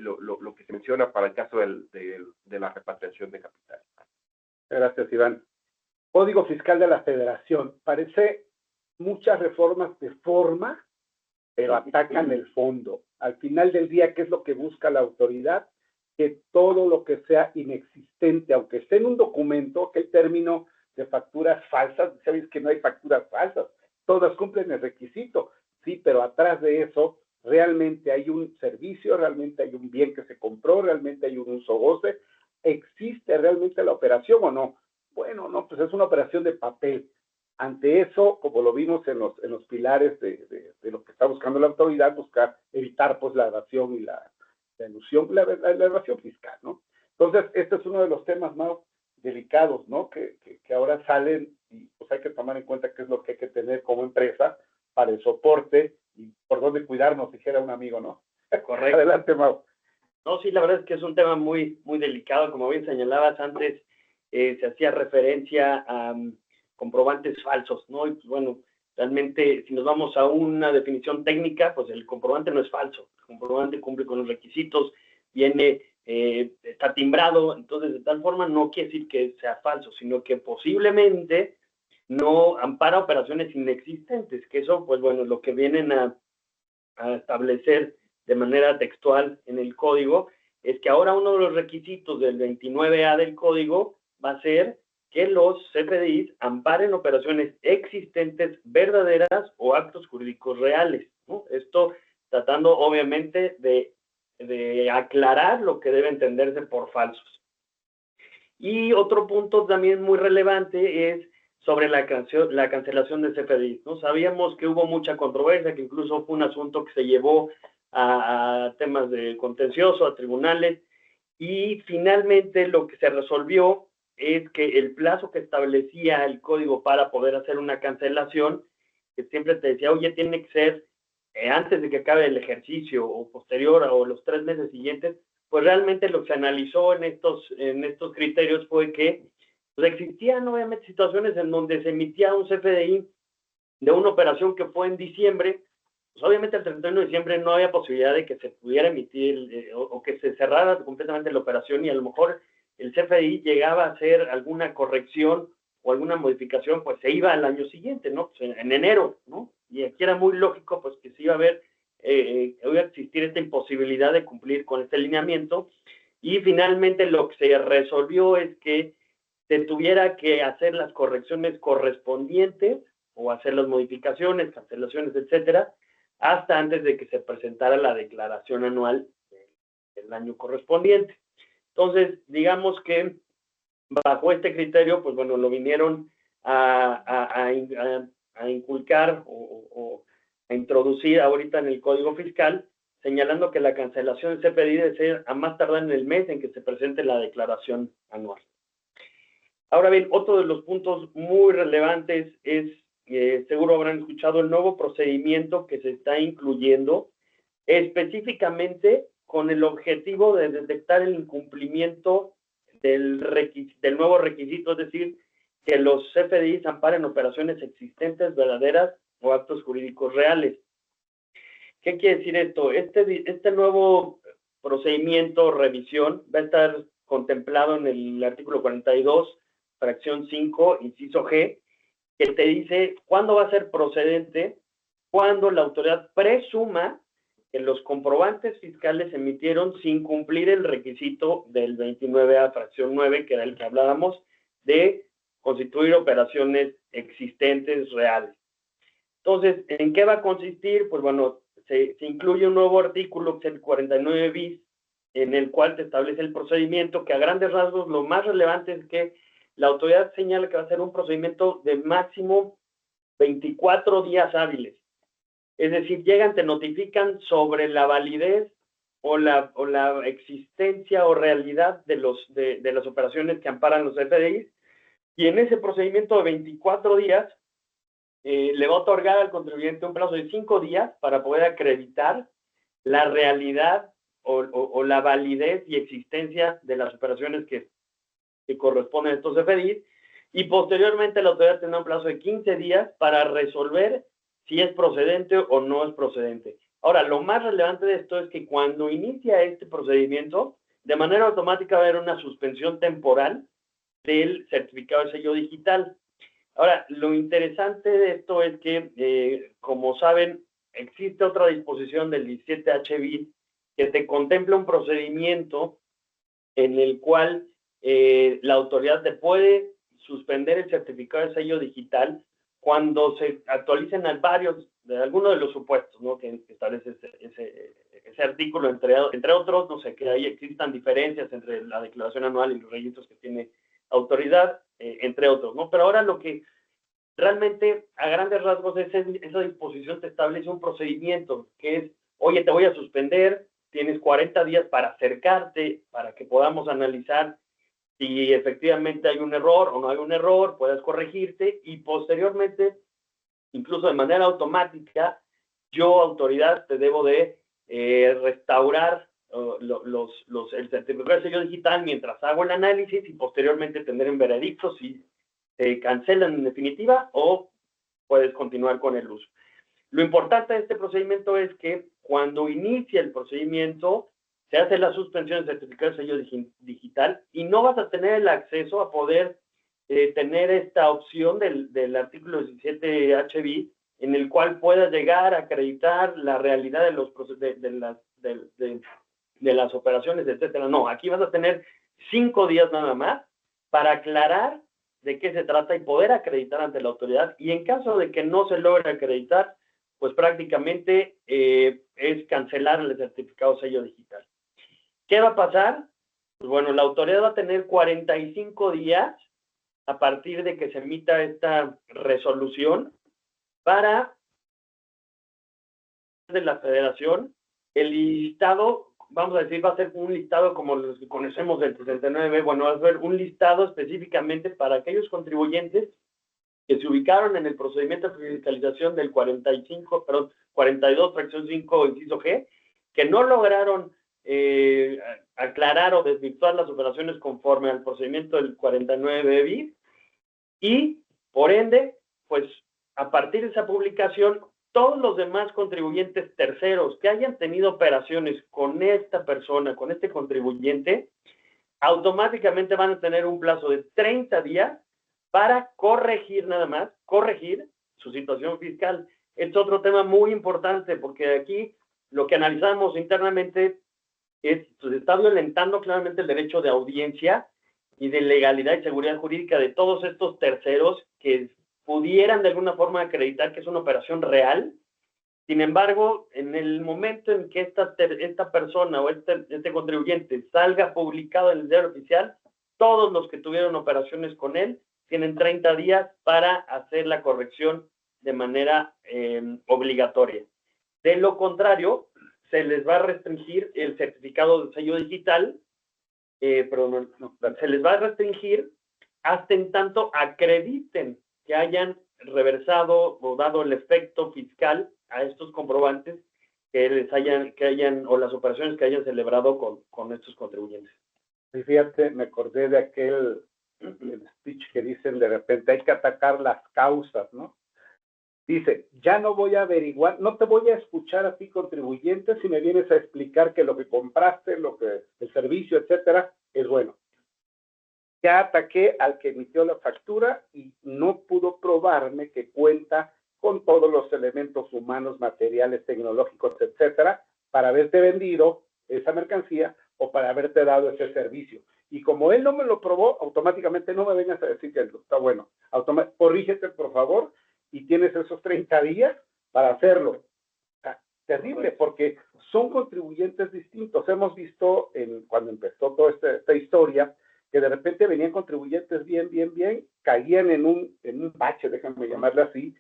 se menciona para el caso de la repatriación de capital. Gracias, Iván. Código Fiscal de la Federación. Parece muchas reformas de forma, pero atacan el fondo. Al final del día, ¿qué es lo que busca la autoridad? Que todo lo que sea inexistente, aunque esté en un documento, que el término de facturas falsas, sabéis que no hay facturas falsas, todas cumplen el requisito, sí, pero atrás de eso realmente hay un servicio, realmente hay un bien que se compró, realmente hay un uso goce, ¿existe realmente la operación o no? Bueno, no, pues es una operación de papel. Ante eso, como lo vimos en los pilares de lo que está buscando la autoridad, buscar evitar pues la evasión y la elusión, la evasión fiscal, ¿no? Entonces, este es uno de los temas más delicados, ¿no? Que ahora salen y pues hay que tomar en cuenta qué es lo que hay que tener como empresa para el soporte y por dónde cuidarnos, dijera un amigo, ¿no? Correcto. Adelante, Mau. No, sí, la verdad es que es un tema muy, muy delicado. Como bien señalabas antes, se hacía referencia a comprobantes falsos, ¿no? Y pues, bueno, realmente, si nos vamos a una definición técnica, pues el comprobante no es falso. El comprobante cumple con los requisitos, viene, está timbrado, entonces de tal forma no quiere decir que sea falso, sino que posiblemente no ampara operaciones inexistentes, que eso, pues bueno, lo que vienen a establecer de manera textual en el código es que ahora uno de los requisitos del 29A del código va a ser que los CFDIs amparen operaciones existentes, verdaderas o actos jurídicos reales, ¿no? Esto tratando obviamente de aclarar lo que debe entenderse por falsos. Y otro punto también muy relevante es sobre la cancelación de CFDIs, ¿no? Sabíamos que hubo mucha controversia, que incluso fue un asunto que se llevó a temas de contencioso, a tribunales, y finalmente lo que se resolvió es que el plazo que establecía el código para poder hacer una cancelación, que siempre te decía, oye, tiene que ser antes de que acabe el ejercicio o posterior o los 3 meses siguientes, pues realmente lo que se analizó en estos criterios fue que pues existían obviamente situaciones en donde se emitía un CFDI de una operación que fue en diciembre, pues obviamente el 31 de diciembre no había posibilidad de que se pudiera emitir o que se cerrara completamente la operación y a lo mejor el CFDI llegaba a hacer alguna corrección o alguna modificación, pues se iba al año siguiente, ¿no? Pues en enero, ¿no? Y aquí era muy lógico, pues que se iba a ver, iba a existir esta imposibilidad de cumplir con este lineamiento y finalmente lo que se resolvió es que se tuviera que hacer las correcciones correspondientes o hacer las modificaciones, cancelaciones, etcétera, hasta antes de que se presentara la declaración anual del año correspondiente. Entonces, digamos que bajo este criterio, pues bueno, lo vinieron a inculcar o a introducir ahorita en el Código Fiscal, señalando que la cancelación de CFDI debe ser a más tardar en el mes en que se presente la declaración anual. Ahora bien, otro de los puntos muy relevantes es, seguro habrán escuchado, el nuevo procedimiento que se está incluyendo específicamente con el objetivo de detectar el incumplimiento del nuevo requisito, es decir, que los CFDIs amparen operaciones existentes, verdaderas o actos jurídicos reales. ¿Qué quiere decir esto? Este nuevo procedimiento o revisión va a estar contemplado en el artículo 42, fracción 5, inciso G, que te dice cuándo va a ser procedente, cuando la autoridad presuma que los comprobantes fiscales se emitieron sin cumplir el requisito del 29A, fracción 9, que era el que hablábamos, de constituir operaciones existentes reales. Entonces, ¿en qué va a consistir? Pues bueno, se incluye un nuevo artículo, que es el 49 bis, en el cual se establece el procedimiento, que a grandes rasgos lo más relevante es que la autoridad señala que va a ser un procedimiento de máximo 24 días hábiles. Es decir, llegan, te notifican sobre la validez o la existencia o realidad de las operaciones que amparan los FDIs, y en ese procedimiento de 24 días le va a otorgar al contribuyente un plazo de 5 días para poder acreditar la realidad o la validez y existencia de las operaciones que corresponden a estos FDIs, y posteriormente la autoridad tendrá un plazo de 15 días para resolver si es procedente o no es procedente. Ahora, lo más relevante de esto es que cuando inicia este procedimiento, de manera automática va a haber una suspensión temporal del certificado de sello digital. Ahora, lo interesante de esto es que, como saben, existe otra disposición del 17H bis que te contempla un procedimiento en el cual la autoridad te puede suspender el certificado de sello digital cuando se actualicen algunos de los supuestos, ¿no?, que establece ese artículo, entre otros, no sé, que ahí existan diferencias entre la declaración anual y los registros que tiene autoridad, entre otros, ¿no? Pero ahora lo que realmente, a grandes rasgos, esa disposición te establece un procedimiento que es, oye, te voy a suspender, tienes 40 días para acercarte, para que podamos analizar si efectivamente hay un error o no hay un error, puedes corregirte y posteriormente, incluso de manera automática, yo, autoridad, te debo de restaurar el certificado de sello digital mientras hago el análisis y posteriormente tener un veredicto si se cancelan en definitiva o puedes continuar con el uso. Lo importante de este procedimiento es que cuando inicia el procedimiento se hace la suspensión del certificado de sello digital y no vas a tener el acceso a poder tener esta opción del artículo 17 HB en el cual puedas llegar a acreditar la realidad de las operaciones, etcétera. No, aquí vas a tener 5 días nada más para aclarar de qué se trata y poder acreditar ante la autoridad, y en caso de que no se logre acreditar, pues prácticamente es cancelar el certificado sello digital. ¿Qué va a pasar? Pues bueno, la autoridad va a tener 45 días a partir de que se emita esta resolución para de la federación, el listado, vamos a decir, va a ser un listado como los que conocemos del 69, bueno, va a ser un listado específicamente para aquellos contribuyentes que se ubicaron en el procedimiento de fiscalización del 42, fracción 5, inciso G, que no lograron aclarar o desvirtuar las operaciones conforme al procedimiento del 49 bis, y por ende, pues a partir de esa publicación, todos los demás contribuyentes terceros que hayan tenido operaciones con esta persona, con este contribuyente, automáticamente van a tener un plazo de 30 días para corregir nada más, corregir su situación fiscal. Es otro tema muy importante porque aquí lo que analizamos internamente es, pues, está violentando claramente el derecho de audiencia y de legalidad y seguridad jurídica de todos estos terceros que pudieran de alguna forma acreditar que es una operación real. Sin embargo, en el momento en que esta persona o este contribuyente salga publicado en el diario oficial, todos los que tuvieron operaciones con él tienen 30 días para hacer la corrección de manera obligatoria. De lo contrario, se les va a restringir el certificado de sello digital, se les va a restringir hasta en tanto acrediten que hayan reversado o dado el efecto fiscal a estos comprobantes que hayan o las operaciones que hayan celebrado con estos contribuyentes. Y fíjate, me acordé de aquel speech que dicen de repente, hay que atacar las causas, ¿no? Dice, ya no voy a averiguar, no te voy a escuchar a ti contribuyente si me vienes a explicar que lo que compraste, el servicio, etcétera, es bueno. Ya ataqué al que emitió la factura y no pudo probarme que cuenta con todos los elementos humanos, materiales, tecnológicos, etcétera, para haberte vendido esa mercancía o para haberte dado ese servicio. Y como él no me lo probó, automáticamente no me vengas a decir que está bueno. Corrígete, por favor, y tienes esos 30 días para hacerlo. Terrible, porque son contribuyentes distintos. Hemos visto cuando empezó toda esta historia, que de repente venían contribuyentes bien, caían en un bache, déjenme llamarle así,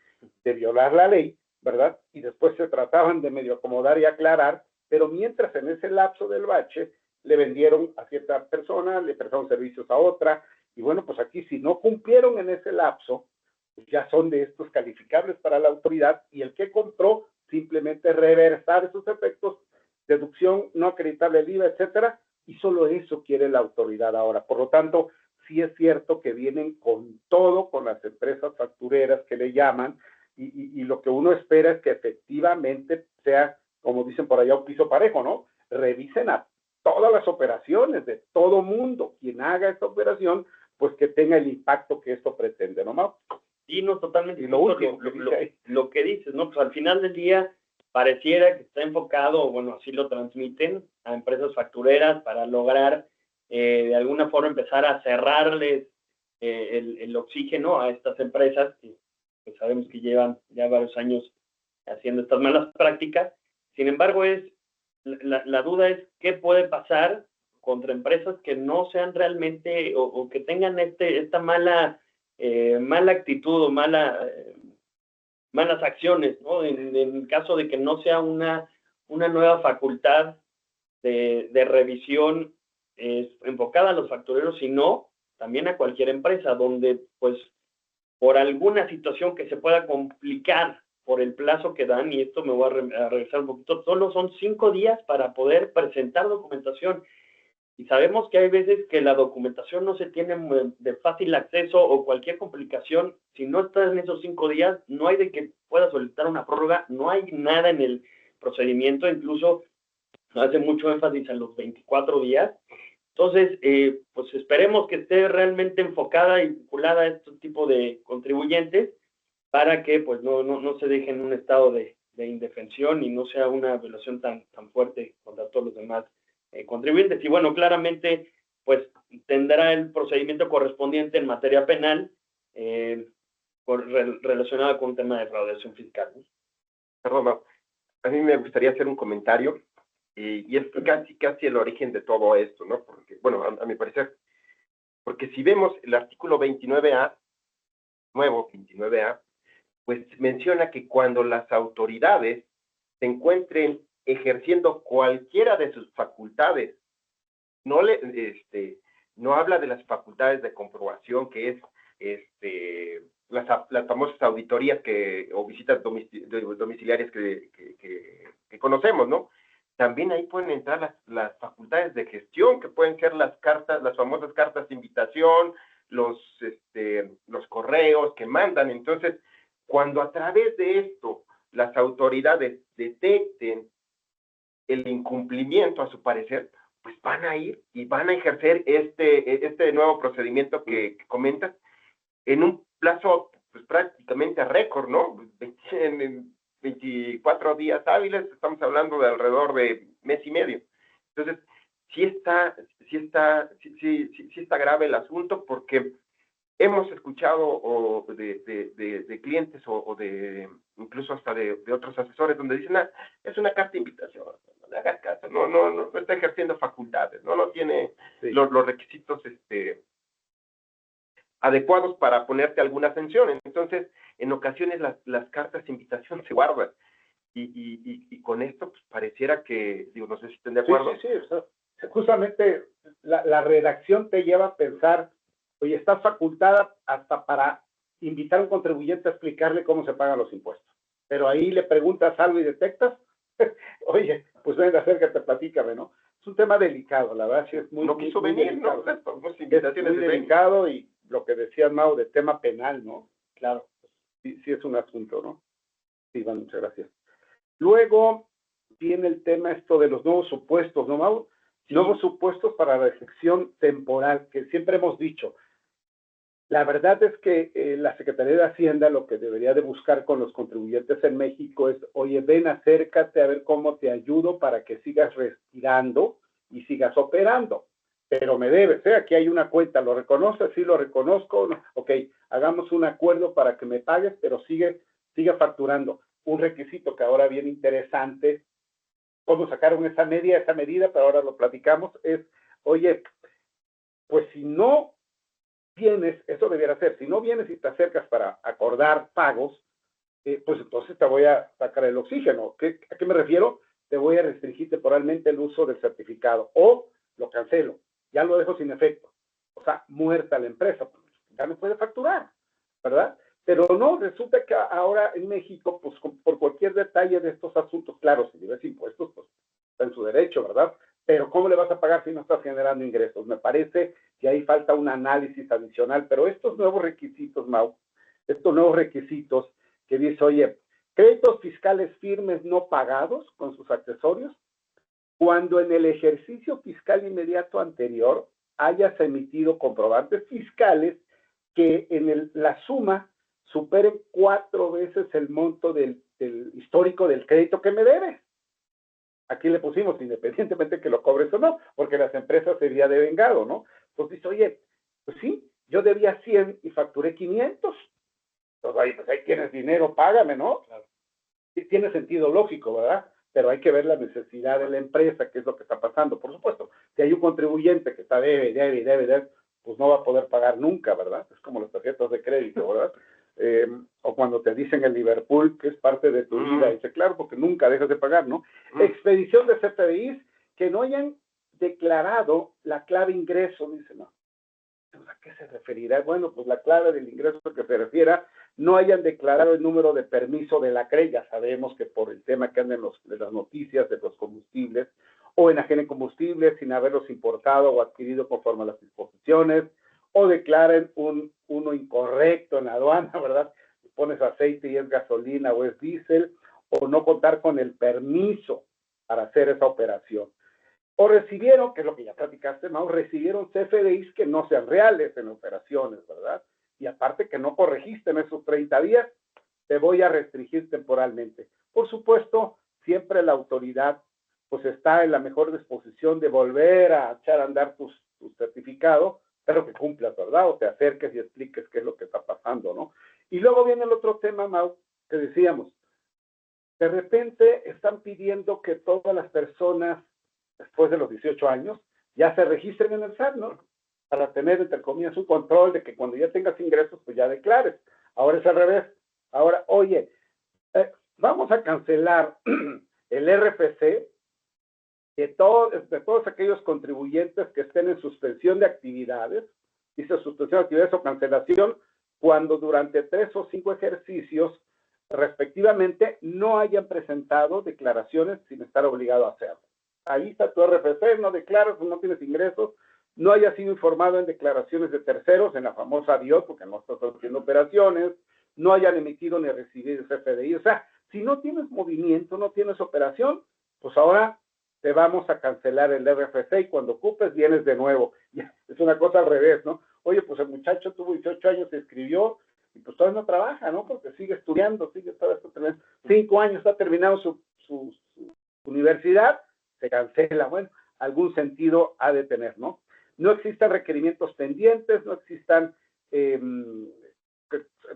de violar la ley, ¿verdad? Y después se trataban de medio acomodar y aclarar, pero mientras en ese lapso del bache le vendieron a cierta persona, le prestaron servicios a otra, y bueno, pues aquí si no cumplieron en ese lapso, pues ya son de estos calificables para la autoridad, y el que compró simplemente reversar esos efectos, deducción, no acreditarle el IVA, etcétera, y solo eso quiere la autoridad ahora. Por lo tanto, sí es cierto que vienen con todo, con las empresas factureras que le llaman, y lo que uno espera es que efectivamente sea, como dicen por allá, un piso parejo, ¿no? Revisen a todas las operaciones de todo mundo. Quien haga esta operación, pues que tenga el impacto que esto pretende, ¿no, Mau? Sí, no, totalmente. Y lo último lo que dices, ¿no? Pues al final del día pareciera que está enfocado, bueno, así lo transmiten a empresas factureras para lograr de alguna forma empezar a cerrarles el oxígeno a estas empresas que pues sabemos que llevan ya varios años haciendo estas malas prácticas. Sin embargo, la duda es qué puede pasar contra empresas que no sean realmente o que tengan esta mala actitud o malas acciones, ¿no? En el caso de que no sea una nueva facultad de revisión enfocada a los factureros, sino también a cualquier empresa, donde pues por alguna situación que se pueda complicar por el plazo que dan, y esto me voy a regresar un poquito, solo son 5 días para poder presentar documentación. Y sabemos que hay veces que la documentación no se tiene de fácil acceso o cualquier complicación, si no estás en esos 5 días, no hay de que puedas solicitar una prórroga, no hay nada en el procedimiento, incluso hace mucho énfasis en los 24 días. Entonces, pues esperemos que esté realmente enfocada y vinculada a este tipo de contribuyentes para que pues no se deje en un estado de indefensión y no sea una violación tan fuerte contra todos los demás contribuyentes. Y bueno, claramente pues tendrá el procedimiento correspondiente en materia penal relacionado con un tema de fraudación fiscal, ¿no? Perdón, a mí me gustaría hacer un comentario y es casi el origen de todo esto, ¿no? Porque, bueno, a mi parecer, porque si vemos el artículo 29A, nuevo 29A, pues menciona que cuando las autoridades se encuentren ejerciendo cualquiera de sus facultades, no habla de las facultades de comprobación, que es las famosas auditorías o visitas domiciliarias que conocemos, ¿no? También ahí pueden entrar las facultades de gestión, que pueden ser las famosas cartas de invitación, los correos que mandan. Entonces, cuando a través de esto las autoridades detecten el incumplimiento, a su parecer, pues van a ir y van a ejercer este nuevo procedimiento que comentas en un plazo pues prácticamente récord, ¿no? En 24 días hábiles, estamos hablando de alrededor de mes y medio. Entonces, sí está grave el asunto, porque hemos escuchado de clientes o de incluso hasta de otros asesores donde dicen, es una carta de invitación, no le hagas caso, no está ejerciendo facultades, no tiene los requisitos adecuados para ponerte alguna sanción. Entonces, en ocasiones las cartas de invitación se guardan y con esto pues pareciera que, digo, no sé si estén de acuerdo. Sí. O sea, justamente la redacción te lleva a pensar, oye, estás facultada hasta para invitar a un contribuyente a explicarle cómo se pagan los impuestos. Pero ahí le preguntas algo y detectas, oye, pues venga, acércate, platícame, ¿no? Es un tema delicado, la verdad, sí es muy, no quiso muy venir, delicado. ¿no? Es muy delicado y lo que decías, Mau, de tema penal, ¿no? Claro, sí es un asunto, ¿no? Sí, Iván, muchas gracias. Luego viene el tema esto de los nuevos supuestos, ¿no, Mau? Sí. Nuevos supuestos para la excepción temporal, que siempre hemos dicho. La verdad es que la Secretaría de Hacienda lo que debería de buscar con los contribuyentes en México es, oye, ven, acércate a ver cómo te ayudo para que sigas respirando y sigas operando. Pero me debes, aquí hay una cuenta, ¿lo reconoces? Sí, lo reconozco. No. Ok, hagamos un acuerdo para que me pagues, pero sigue facturando. Un requisito que ahora viene interesante, cómo sacaron esa medida, pero ahora lo platicamos, es, oye, pues si no vienes, eso debiera ser, si no vienes y te acercas para acordar pagos, pues entonces te voy a sacar el oxígeno. ¿A qué me refiero? Te voy a restringir temporalmente el uso del certificado o lo cancelo, ya lo dejo sin efecto. O sea, muerta la empresa, ya no puede facturar, ¿verdad? Pero no, resulta que ahora en México, pues por cualquier detalle de estos asuntos, claro, si debes impuestos, pues está en su derecho, ¿verdad? Pero ¿cómo le vas a pagar si no estás generando ingresos? Me parece que ahí falta un análisis adicional, pero estos nuevos requisitos, Mau, estos nuevos requisitos que dice, oye, créditos fiscales firmes no pagados con sus accesorios, cuando en el ejercicio fiscal inmediato anterior hayas emitido comprobantes fiscales que en la suma superen 4 veces el monto del histórico del crédito que me debes. Aquí le pusimos, independientemente que lo cobres o no, porque las empresas se había devengado, ¿no? Entonces dice, oye, pues sí, yo debía 100 y facturé 500. Pues ahí tienes dinero, págame, ¿no? Claro. Tiene sentido lógico, ¿verdad? Pero hay que ver la necesidad de la empresa, qué es lo que está pasando. Por supuesto, si hay un contribuyente que está debe, pues no va a poder pagar nunca, ¿verdad? Es como las tarjetas de crédito, ¿verdad? O cuando te dicen el Liverpool, que es parte de tu vida, dice, claro, porque nunca dejas de pagar, ¿no? Expedición de CFDIs que no hayan declarado la clave ingreso, dice, no. ¿A qué se referirá? Bueno, pues la clave del ingreso que se refiera, no hayan declarado el número de permiso de la CRE, ya sabemos que por el tema que andan de las noticias de los combustibles, o enajenen combustibles sin haberlos importado o adquirido conforme a las disposiciones, o declaren uno incorrecto en la aduana, ¿verdad? Pones aceite y es gasolina o es diésel, o no contar con el permiso para hacer esa operación. O recibieron, que es lo que ya platicaste, Mau, recibieron CFDIs que no sean reales en operaciones, ¿verdad? Y aparte que no corregiste en esos 30 días, te voy a restringir temporalmente. Por supuesto, siempre la autoridad pues está en la mejor disposición de volver a echar a andar tu certificado, pero que cumplas, ¿verdad? O te acerques y expliques qué es lo que está pasando, ¿no? Y luego viene el otro tema, Mau, que decíamos, de repente están pidiendo que todas las personas después de los 18 años, ya se registren en el SAT, ¿no? Para tener, entre comillas, un control de que cuando ya tengas ingresos, pues ya declares. Ahora es al revés. Ahora, oye, vamos a cancelar el RFC de todos aquellos contribuyentes que estén en suspensión de actividades, dice suspensión de actividades o cancelación, cuando durante 3 o 5 ejercicios, respectivamente, no hayan presentado declaraciones sin estar obligado a hacerlo. Ahí está tu RFC, no declaras, no tienes ingresos, no hayas sido informado en declaraciones de terceros, en la famosa DIOT, porque no estás haciendo operaciones, no hayan emitido ni recibido CFDI. O sea, si no tienes movimiento, no tienes operación, pues ahora te vamos a cancelar el RFC y cuando ocupes vienes de nuevo. Es una cosa al revés, ¿no? Oye, pues el muchacho tuvo 18 años, se escribió y pues todavía no trabaja, ¿no? Porque sigue estudiando, sigue todavía 5 años, está terminando su universidad, se cancela. Bueno, algún sentido ha de tener, ¿no? No existan requerimientos pendientes, no existan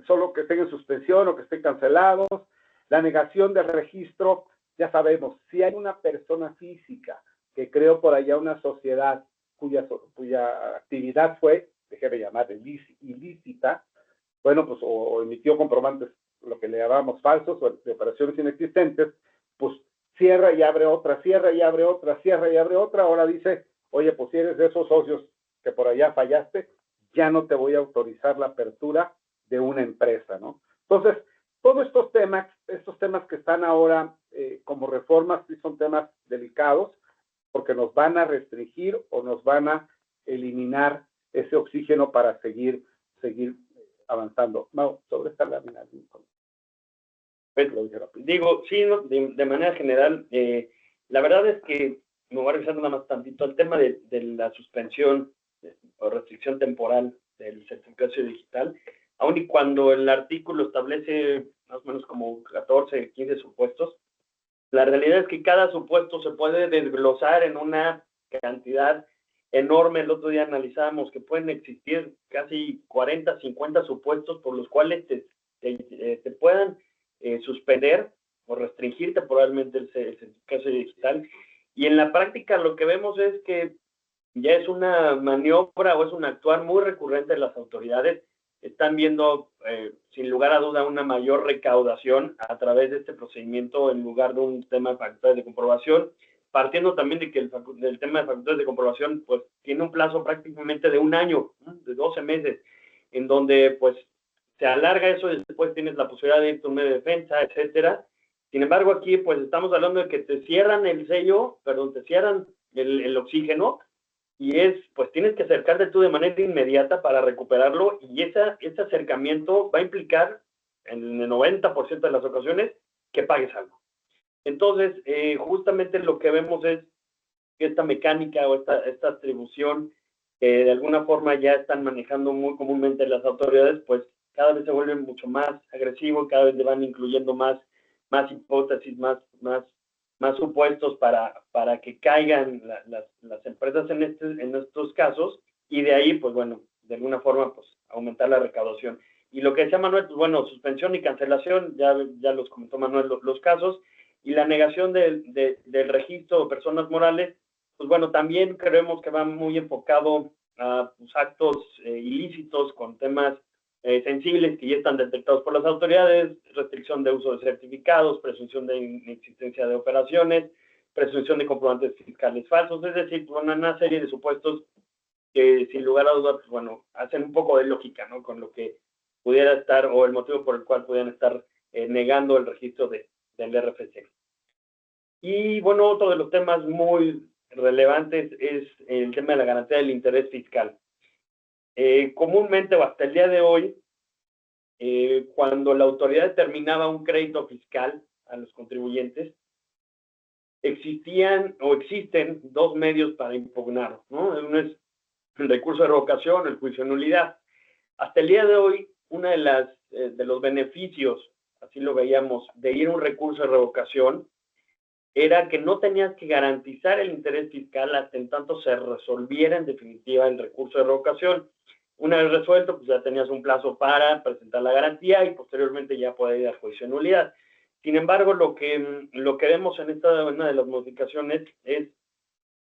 solo que estén en suspensión o que estén cancelados. La negación del registro, ya sabemos, si hay una persona física que creó por allá una sociedad cuya actividad fue, déjeme llamar, ilícita, bueno, pues o emitió comprobantes, lo que le llamamos falsos, o de operaciones inexistentes, pues cierra y abre otra, cierra y abre otra, cierra y abre otra. Ahora dice, oye, pues si eres de esos socios que por allá fallaste, ya no te voy a autorizar la apertura de una empresa, ¿no? Entonces, todos estos temas que están ahora como reformas, sí son temas delicados, porque nos van a restringir o nos van a eliminar ese oxígeno para seguir avanzando. No, sobre esta lámina. Pues, digo, sí, no, de manera general, la verdad es que me voy a revisar nada más tantito el tema de la suspensión o restricción temporal del certificado digital, aun y cuando el artículo establece más o menos como 14, 15 supuestos, la realidad es que cada supuesto se puede desglosar en una cantidad enorme. El otro día analizábamos que pueden existir casi 40, 50 supuestos por los cuales te puedan suspender o restringir temporalmente el certificado digital. Y en la práctica lo que vemos es que ya es una maniobra o es un actuar muy recurrente de las autoridades. Están viendo, sin lugar a duda, una mayor recaudación a través de este procedimiento en lugar de un tema de facultades de comprobación, partiendo también de que el tema de facultades de comprobación pues tiene un plazo prácticamente de un año, ¿no? De 12 meses, en donde pues se alarga eso y después tienes la posibilidad de irte a un medio de defensa, etcétera. Sin embargo, aquí pues estamos hablando de que te cierran el sello, perdón, te cierran el oxígeno, y pues tienes que acercarte tú de manera inmediata para recuperarlo, y ese acercamiento va a implicar, en el 90% de las ocasiones, que pagues algo. Entonces, justamente lo que vemos es que esta mecánica o esta atribución que de alguna forma ya están manejando muy comúnmente las autoridades, pues cada vez se vuelve mucho más agresivo, cada vez le van incluyendo más hipótesis, más supuestos para que caigan las empresas en estos casos, y de ahí, pues bueno, de alguna forma, pues aumentar la recaudación. Y lo que decía Manuel, pues bueno, suspensión y cancelación, ya los comentó Manuel los casos, y la negación del registro de personas morales, pues bueno, también creemos que va muy enfocado a pues, actos ilícitos con temas sensibles que ya están detectados por las autoridades, restricción de uso de certificados, presunción de inexistencia de operaciones, presunción de comprobantes fiscales falsos, es decir, bueno, una serie de supuestos que sin lugar a dudas, pues bueno, hacen un poco de lógica, ¿no? Con lo que pudiera estar, o el motivo por el cual pudieran estar negando el registro del RFC. Y bueno, otro de los temas muy relevantes es el tema de la garantía del interés fiscal. Comúnmente, o hasta el día de hoy, cuando la autoridad determinaba un crédito fiscal a los contribuyentes, existían o existen dos medios para impugnarlo, ¿no? Uno es el recurso de revocación, el juicio de nulidad. Hasta el día de hoy, uno de los beneficios, así lo veíamos, de ir a un recurso de revocación, era que no tenías que garantizar el interés fiscal hasta en tanto se resolviera en definitiva el recurso de revocación. Una vez resuelto, pues ya tenías un plazo para presentar la garantía y posteriormente ya poder ir a juicio de nulidad. Sin embargo, lo que vemos en una de las modificaciones es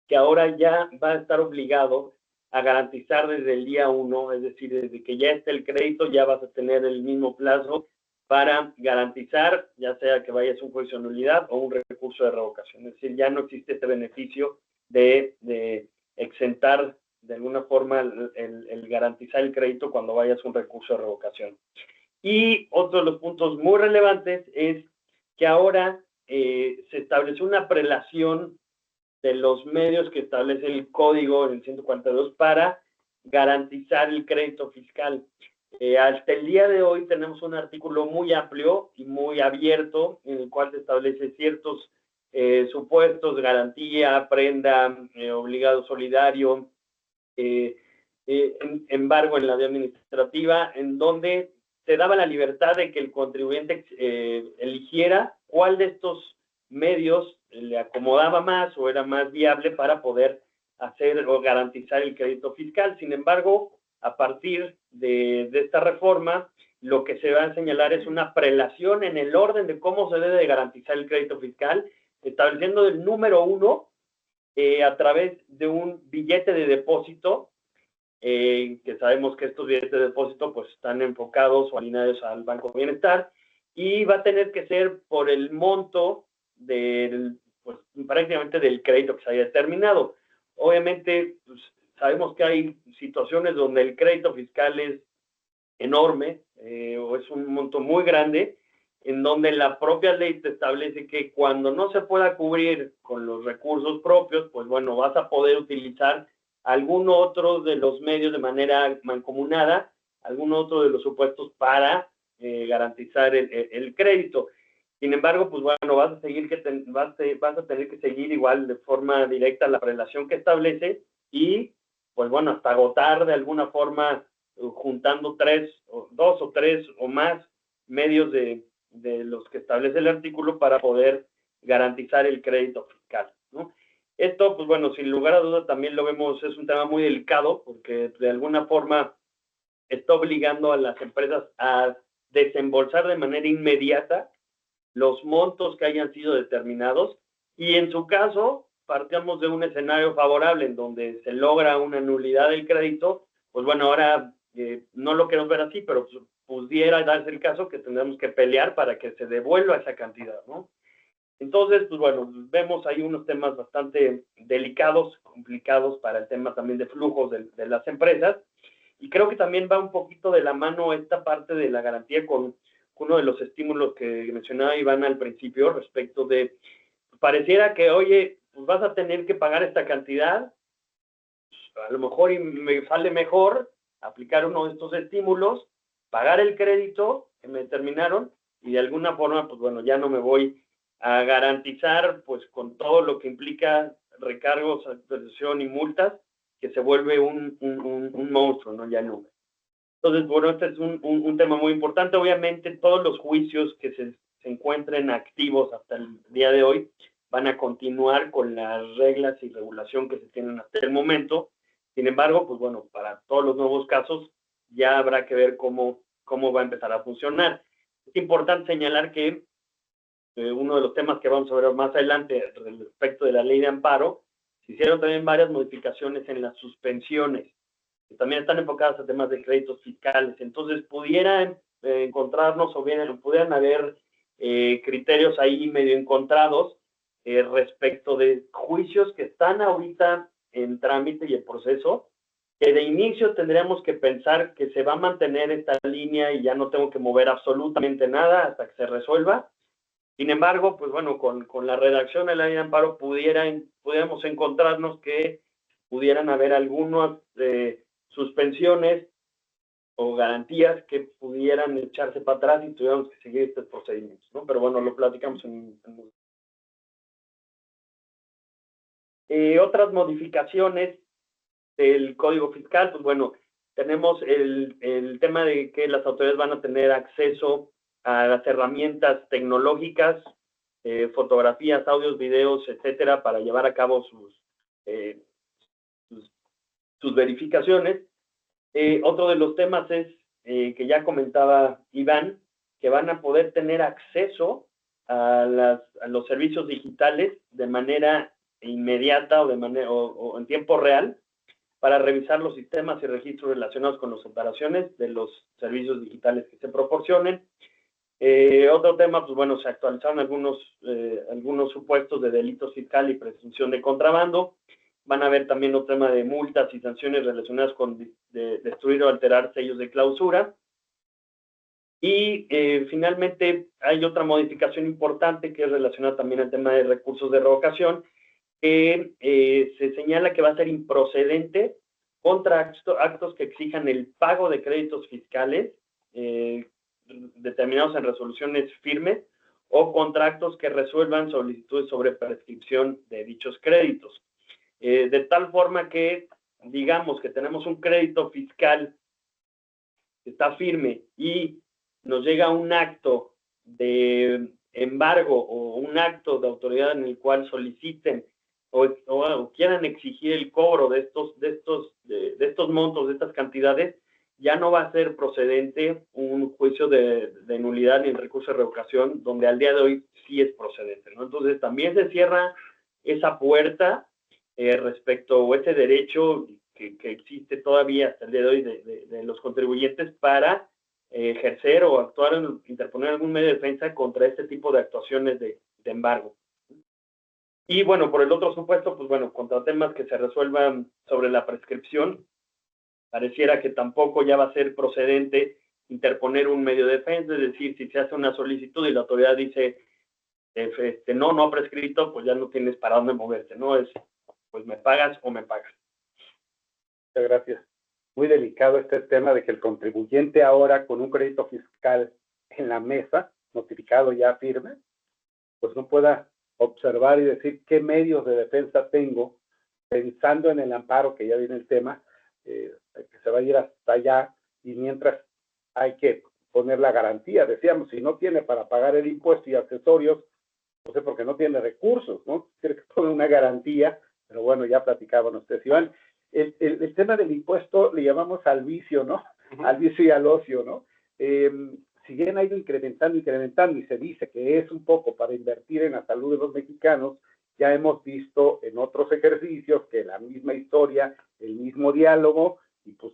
que ahora ya va a estar obligado a garantizar desde el día 1, es decir, desde que ya esté el crédito, ya vas a tener el mismo plazo para garantizar, ya sea que vayas a un juicio de nulidad o un recurso de revocación. Es decir, ya no existe este beneficio de exentar de alguna forma el garantizar el crédito cuando vayas a un recurso de revocación. Y otro de los puntos muy relevantes es que ahora se estableció una prelación de los medios que establece el código en el 142 para garantizar el crédito fiscal. Hasta el día de hoy tenemos un artículo muy amplio y muy abierto en el cual se establece ciertos supuestos, garantía, prenda, obligado solidario, embargo en la vía administrativa, en donde se daba la libertad de que el contribuyente eligiera cuál de estos medios le acomodaba más o era más viable para poder hacer o garantizar el crédito fiscal. Sin embargo, a partir de esta reforma, lo que se va a señalar es una prelación en el orden de cómo se debe de garantizar el crédito fiscal, estableciendo el número 1 a través de un billete de depósito, que sabemos que estos billetes de depósito pues están enfocados o alineados al Banco de Bienestar, y va a tener que ser por el monto pues, prácticamente del crédito que se haya determinado. Obviamente, pues, sabemos que hay situaciones donde el crédito fiscal es enorme o es un monto muy grande, en donde la propia ley te establece que cuando no se pueda cubrir con los recursos propios, pues bueno, vas a poder utilizar algún otro de los medios de manera mancomunada, algún otro de los supuestos para garantizar el crédito. Sin embargo, pues bueno, vas a tener que seguir igual de forma directa la prelación que establece y, pues bueno, hasta agotar de alguna forma juntando dos o tres o más medios de los que establece el artículo para poder garantizar el crédito fiscal, ¿no? Esto, pues bueno, sin lugar a duda también lo vemos, es un tema muy delicado porque de alguna forma está obligando a las empresas a desembolsar de manera inmediata los montos que hayan sido determinados y en su caso partimos de un escenario favorable en donde se logra una nulidad del crédito, pues bueno, ahora no lo queremos ver así, pero pues, pudiera darse el caso que tendremos que pelear para que se devuelva esa cantidad, ¿no? Entonces, pues bueno, vemos ahí unos temas bastante delicados, complicados para el tema también de flujos de las empresas, y creo que también va un poquito de la mano esta parte de la garantía con uno de los estímulos que mencionaba Iván al principio respecto de, pareciera que, oye, pues vas a tener que pagar esta cantidad, a lo mejor y me sale mejor aplicar uno de estos estímulos, pagar el crédito que me determinaron y de alguna forma, pues bueno, ya no me voy a garantizar pues con todo lo que implica recargos, actualización y multas, que se vuelve un monstruo, ¿no? Ya no. Entonces, bueno, este es un tema muy importante. Obviamente, todos los juicios que se encuentren activos hasta el día de hoy van a continuar con las reglas y regulación que se tienen hasta el momento. Sin embargo, pues bueno, para todos los nuevos casos ya habrá que ver cómo cómo va a empezar a funcionar. Es importante señalar que uno de los temas que vamos a ver más adelante respecto de la ley de amparo, se hicieron también varias modificaciones en las suspensiones, que también están enfocadas a temas de créditos fiscales. Entonces, pudieran encontrarnos o bien pudieran haber criterios ahí medio encontrados respecto de juicios que están ahorita en trámite y en proceso, que de inicio tendríamos que pensar que se va a mantener esta línea y ya no tengo que mover absolutamente nada hasta que se resuelva. Sin embargo, pues bueno, con la redacción de la ley de amparo pudiéramos encontrarnos que pudieran haber algunas suspensiones o garantías que pudieran echarse para atrás y tuviéramos que seguir estos procedimientos, ¿no? Pero bueno, lo platicamos en otras modificaciones del Código Fiscal. Pues bueno, tenemos el tema de que las autoridades van a tener acceso a las herramientas tecnológicas, fotografías, audios, videos, etcétera, para llevar a cabo sus verificaciones. Otro de los temas es, que ya comentaba Iván, que van a poder tener acceso a los servicios digitales de manera inmediata o en tiempo real para revisar los sistemas y registros relacionados con las operaciones de los servicios digitales que se proporcionen. Otro tema, pues bueno, se actualizaron algunos supuestos de delitos fiscal y presunción de contrabando. Van a haber también otro tema de multas y sanciones relacionadas con destruir o alterar sellos de clausura. Y finalmente hay otra modificación importante que es relacionada también al tema de recursos de revocación, que se señala que va a ser improcedente contra actos que exijan el pago de créditos fiscales determinados en resoluciones firmes o contra actos que resuelvan solicitudes sobre prescripción de dichos créditos. De tal forma que, digamos que tenemos un crédito fiscal que está firme y nos llega un acto de embargo o un acto de autoridad en el cual soliciten o quieran exigir el cobro de estos montos, de estas cantidades, ya no va a ser procedente un juicio de nulidad ni el recurso de revocación, donde al día de hoy sí es procedente, ¿no? Entonces también se cierra esa puerta respecto a ese derecho que existe todavía hasta el día de hoy de los contribuyentes para ejercer o actuar, interponer algún medio de defensa contra este tipo de actuaciones de embargo. Y bueno, por el otro supuesto, pues bueno, contra temas que se resuelvan sobre la prescripción, pareciera que tampoco ya va a ser procedente interponer un medio de defensa, es decir, si se hace una solicitud y la autoridad dice no ha prescrito, pues ya no tienes para dónde moverte, ¿no? Es, pues me pagas o me pagas. Muchas gracias. Muy delicado este tema de que el contribuyente ahora con un crédito fiscal en la mesa, notificado ya firme, pues no pueda observar y decir qué medios de defensa tengo, pensando en el amparo, que ya viene el tema, que se va a ir hasta allá, y mientras hay que poner la garantía. Decíamos, si no tiene para pagar el impuesto y accesorios, no sé por qué no tiene recursos, ¿no? Tiene que poner una garantía, pero bueno, ya platicaban ustedes, Iván. El tema del impuesto le llamamos al vicio, ¿no? Al vicio y al ocio, ¿no? Si bien ha ido incrementando y se dice que es un poco para invertir en la salud de los mexicanos, ya hemos visto en otros ejercicios que la misma historia, el mismo diálogo, y pues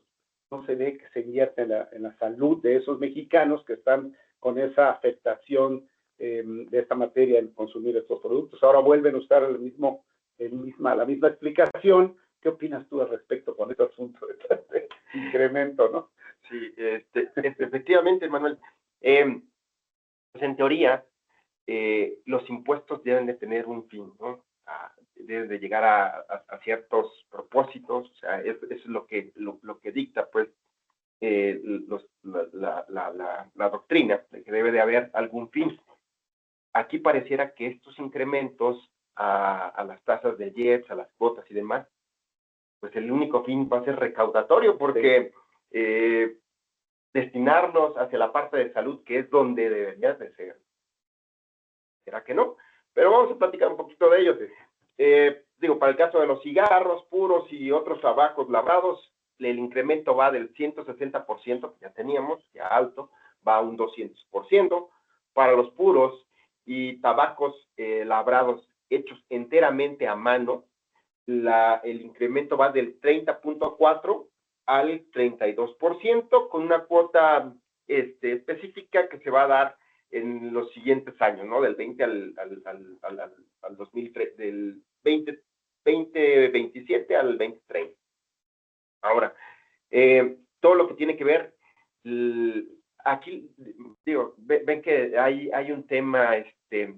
no se ve que se invierte en la salud de esos mexicanos que están con esa afectación de esta materia en consumir estos productos. Ahora vuelven a usar la misma explicación. ¿Qué opinas tú al respecto con este asunto de incremento, no? Sí, efectivamente, Manuel. Pues en teoría, los impuestos deben de tener un fin, ¿no? Deben de llegar a ciertos propósitos, o sea, eso es lo que dicta, pues, la doctrina, de que debe de haber algún fin. Aquí pareciera que estos incrementos a las tasas de IEPS, a las cuotas y demás, pues el único fin va a ser recaudatorio, porque destinarlos hacia la parte de salud, que es donde debería de ser. ¿Será que no? Pero vamos a platicar un poquito de ellos. Para el caso de los cigarros puros y otros tabacos lavados, el incremento va del 160%, que ya teníamos, ya alto, va a un 200%. Para los puros y tabacos labrados hechos enteramente a mano, el incremento va del 30.4 al 32%, con una cuota específica que se va a dar en los siguientes años, ¿no? Del 20 al 2003, del 2027 al 2030. Ahora, todo lo que tiene que ver, aquí, digo, ven que hay un tema, que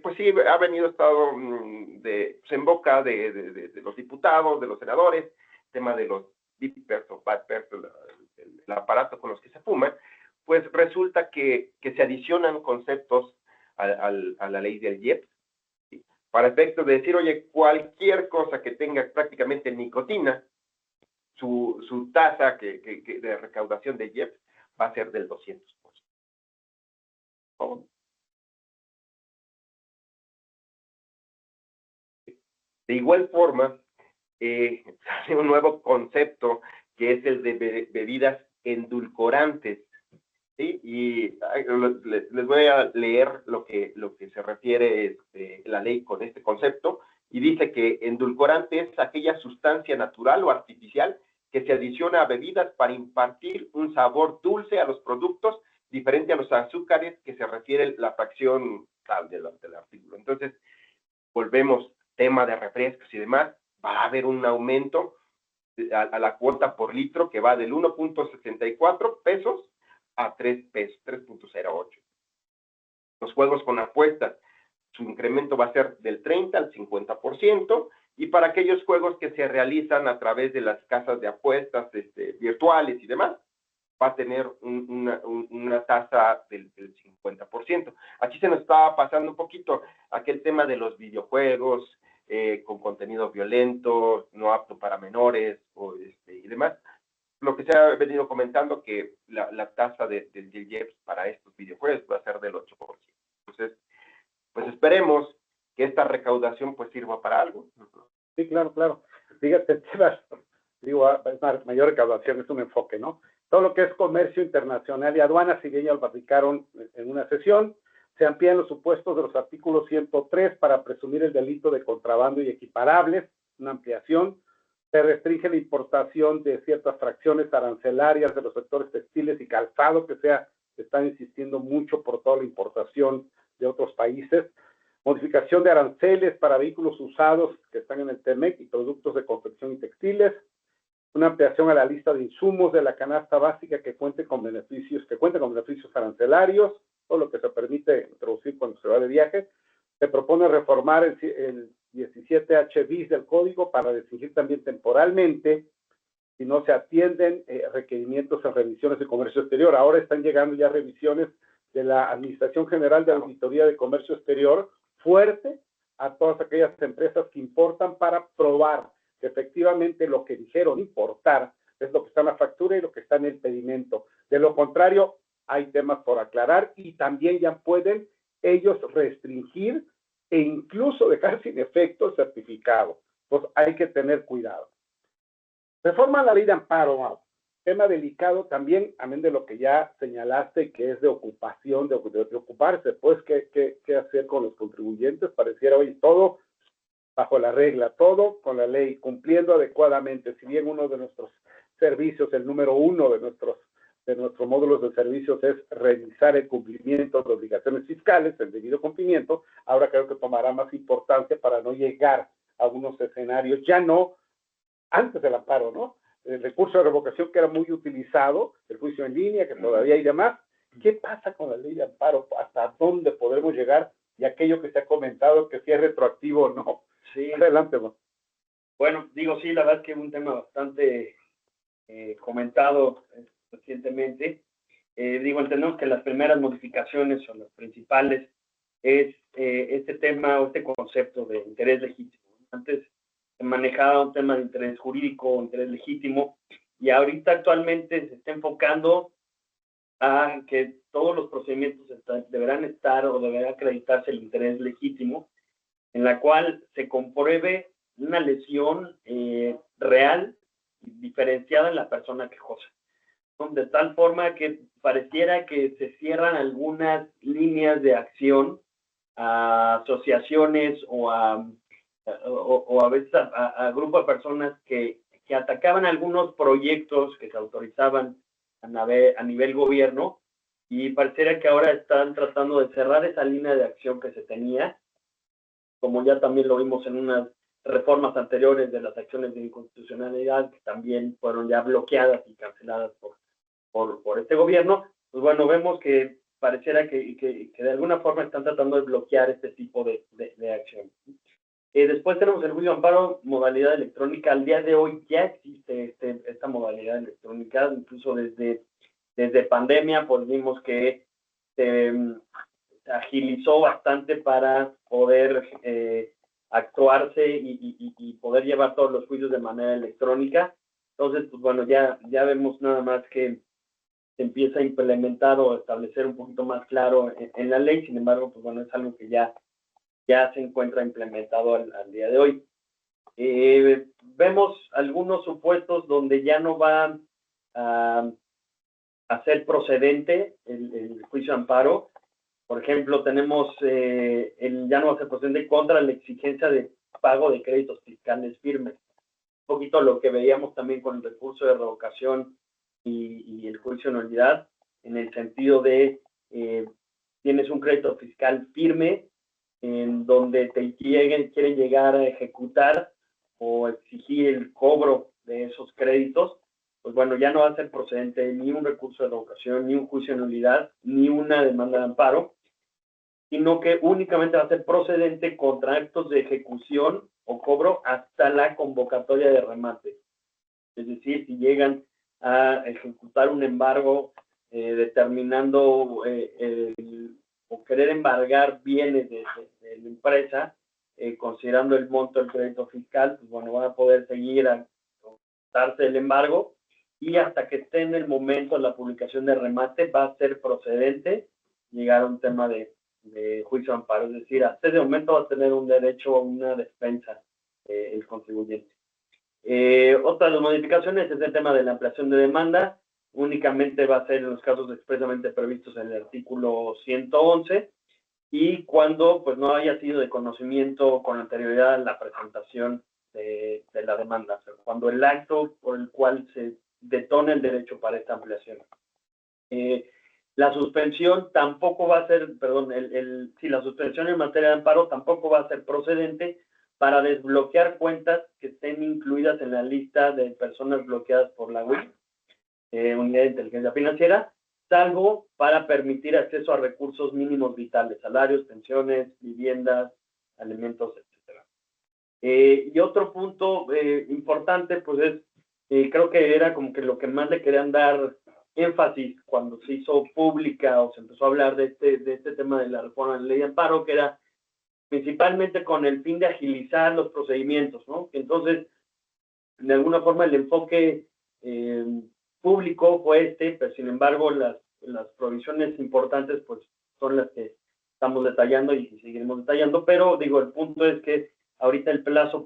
pues sí, ha estado pues, en boca de los diputados, de los senadores, tema de los beepers o badpers, el aparato con los que se fuman, pues resulta que se adicionan conceptos a la ley del IEPS, ¿sí? Para efectos de decir, oye, cualquier cosa que tenga prácticamente nicotina, su tasa de recaudación de IEPS va a ser del 200%. ¿Cómo? De igual forma, sale un nuevo concepto que es el de bebidas endulcorantes, ¿sí? Y les voy a leer lo que se refiere la ley con este concepto, y dice que endulcorante es aquella sustancia natural o artificial que se adiciona a bebidas para impartir un sabor dulce a los productos, diferente a los azúcares que se refiere la fracción tal del artículo. Entonces, volvemos, tema de refrescos y demás, va a haber un aumento a la cuota por litro que va del 1.64 pesos a 3 pesos, 3.08. Los juegos con apuestas, su incremento va a ser del 30 al 50%, y para aquellos juegos que se realizan a través de las casas de apuestas virtuales y demás, va a tener una tasa del 50%. Aquí se nos estaba pasando un poquito aquel tema de los videojuegos con contenido violento, no apto para menores y demás. Lo que se ha venido comentando, que la tasa del IEPS para estos videojuegos va a ser del 8%. Entonces, pues esperemos que esta recaudación pues sirva para algo. Sí, claro, claro. Fíjate, digo, mayor recaudación es un enfoque, ¿no? Todo lo que es comercio internacional y aduanas, si bien ya lo platicaron en una sesión, se amplían los supuestos de los artículos 103 para presumir el delito de contrabando y equiparables, una ampliación. Se restringe la importación de ciertas fracciones arancelarias de los sectores textiles y calzado, que están insistiendo mucho por toda la importación de otros países. Modificación de aranceles para vehículos usados que están en el TEMEC y productos de confección y textiles. Una ampliación a la lista de insumos de la canasta básica que cuente con beneficios arancelarios, todo lo que se permite introducir cuando se va de viaje. Se propone reformar el 17H bis del código para restringir también temporalmente si no se atienden requerimientos en revisiones de comercio exterior. Ahora están llegando ya revisiones de la Administración General de Auditoría de Comercio Exterior fuerte a todas aquellas empresas que importan para probar que efectivamente lo que dijeron importar es lo que está en la factura y lo que está en el pedimento. De lo contrario, hay temas por aclarar y también ya pueden ellos restringir e incluso dejar sin efecto el certificado. Pues hay que tener cuidado. Reforma la ley de amparo, Mau. Tema delicado también, amén de lo que ya señalaste, que es de ocupación, de ocuparse, pues, ¿qué hacer con los contribuyentes? Pareciera hoy todo bajo la regla, todo con la ley, cumpliendo adecuadamente. Si bien uno de nuestros servicios, el número uno de nuestros módulos de servicios es revisar el cumplimiento de obligaciones fiscales, el debido cumplimiento, ahora creo que tomará más importancia para no llegar a unos escenarios, ya no antes del amparo, ¿no? El recurso de revocación que era muy utilizado, el juicio en línea, que todavía hay demás. ¿Qué pasa con la ley de amparo? ¿Hasta dónde podremos llegar? Y aquello que se ha comentado, que si es retroactivo o no. Sí. Adelante, ¿no? Bueno, digo, sí, la verdad es que es un tema bastante comentado recientemente. Entendemos que las primeras modificaciones o las principales es este tema o este concepto de interés legítimo. Antes se manejaba un tema de interés jurídico o interés legítimo, y ahorita actualmente se está enfocando a que todos los procedimientos deberán estar o deberá acreditarse el interés legítimo, en la cual se compruebe una lesión real diferenciada en la persona quejosa, ¿no? De tal forma que pareciera que se cierran algunas líneas de acción a asociaciones o a veces a grupos de personas que atacaban algunos proyectos que se autorizaban a nivel gobierno, y pareciera que ahora están tratando de cerrar esa línea de acción que se tenía, como ya también lo vimos en unas reformas anteriores de las acciones de inconstitucionalidad que también fueron ya bloqueadas y canceladas por este gobierno. Pues bueno, vemos que pareciera que de alguna forma están tratando de bloquear este tipo de acción. Después tenemos el juicio de amparo, modalidad electrónica. Al día de hoy ya existe esta modalidad electrónica, incluso desde pandemia, pues vimos que se agilizó bastante para poder actuarse y poder llevar todos los juicios de manera electrónica. Entonces, pues bueno, ya vemos nada más que se empieza a implementar o establecer un poquito más claro en la ley. Sin embargo, pues bueno, es algo que ya se encuentra implementado al día de hoy. Vemos algunos supuestos donde ya no va a ser procedente el juicio de amparo. Por ejemplo, tenemos ya no va a ser procedente contra la exigencia de pago de créditos fiscales firmes. Un poquito lo que veíamos también con el recurso de revocación y el juicio de nulidad, en el sentido de tienes un crédito fiscal firme en donde te quieren llegar a ejecutar o exigir el cobro de esos créditos, pues bueno, ya no va a ser procedente ni un recurso de revocación, ni un juicio de nulidad, ni una demanda de amparo, sino que únicamente va a ser procedente contra actos de ejecución o cobro hasta la convocatoria de remate. Es decir, si llegan a ejecutar un embargo determinando o querer embargar bienes de la empresa, considerando el monto del crédito fiscal, pues bueno, van a poder seguir a darse el embargo, y hasta que esté en el momento de la publicación de remate va a ser procedente llegar a un tema de juicio de amparo. Es decir, hasta ese momento va a tener un derecho a una defensa el contribuyente. Otra de las modificaciones es el tema de la ampliación de demanda. Únicamente va a ser en los casos expresamente previstos en el artículo 111 y cuando pues no haya sido de conocimiento con anterioridad a la presentación de la demanda, o sea, cuando el acto por el cual se detona el derecho para esta ampliación. La suspensión tampoco va a ser, la suspensión en materia de amparo tampoco va a ser procedente para desbloquear cuentas que estén incluidas en la lista de personas bloqueadas por la UIF, Unidad de Inteligencia Financiera, salvo para permitir acceso a recursos mínimos vitales, salarios, pensiones, viviendas, alimentos, etc. Y otro punto importante, pues creo que era como que lo que más le querían dar énfasis cuando se hizo pública o se empezó a hablar de este tema de la reforma de la ley de amparo, que era principalmente con el fin de agilizar los procedimientos, ¿no? Entonces, de alguna forma el enfoque público fue pero sin embargo las provisiones importantes pues son las que estamos detallando y seguiremos detallando, pero digo, el punto es que ahorita el plazo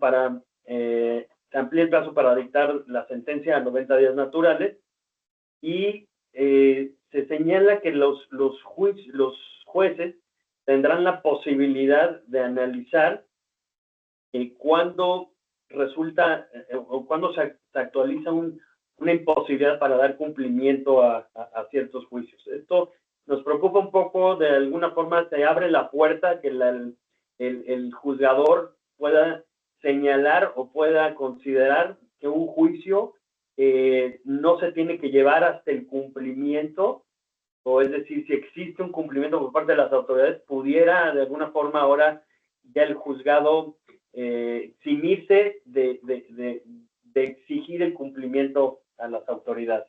se amplía el plazo para dictar la sentencia a 90 días naturales, y se señala que los jueces tendrán la posibilidad de analizar cuándo resulta o cuándo se actualiza una imposibilidad para dar cumplimiento a ciertos juicios. Esto nos preocupa un poco. De alguna forma se abre la puerta que el juzgador pueda señalar o pueda considerar que un juicio no se tiene que llevar hasta el cumplimiento, o es decir, si existe un cumplimiento por parte de las autoridades, pudiera de alguna forma ahora ya el juzgado eximirse de exigir el cumplimiento a las autoridades.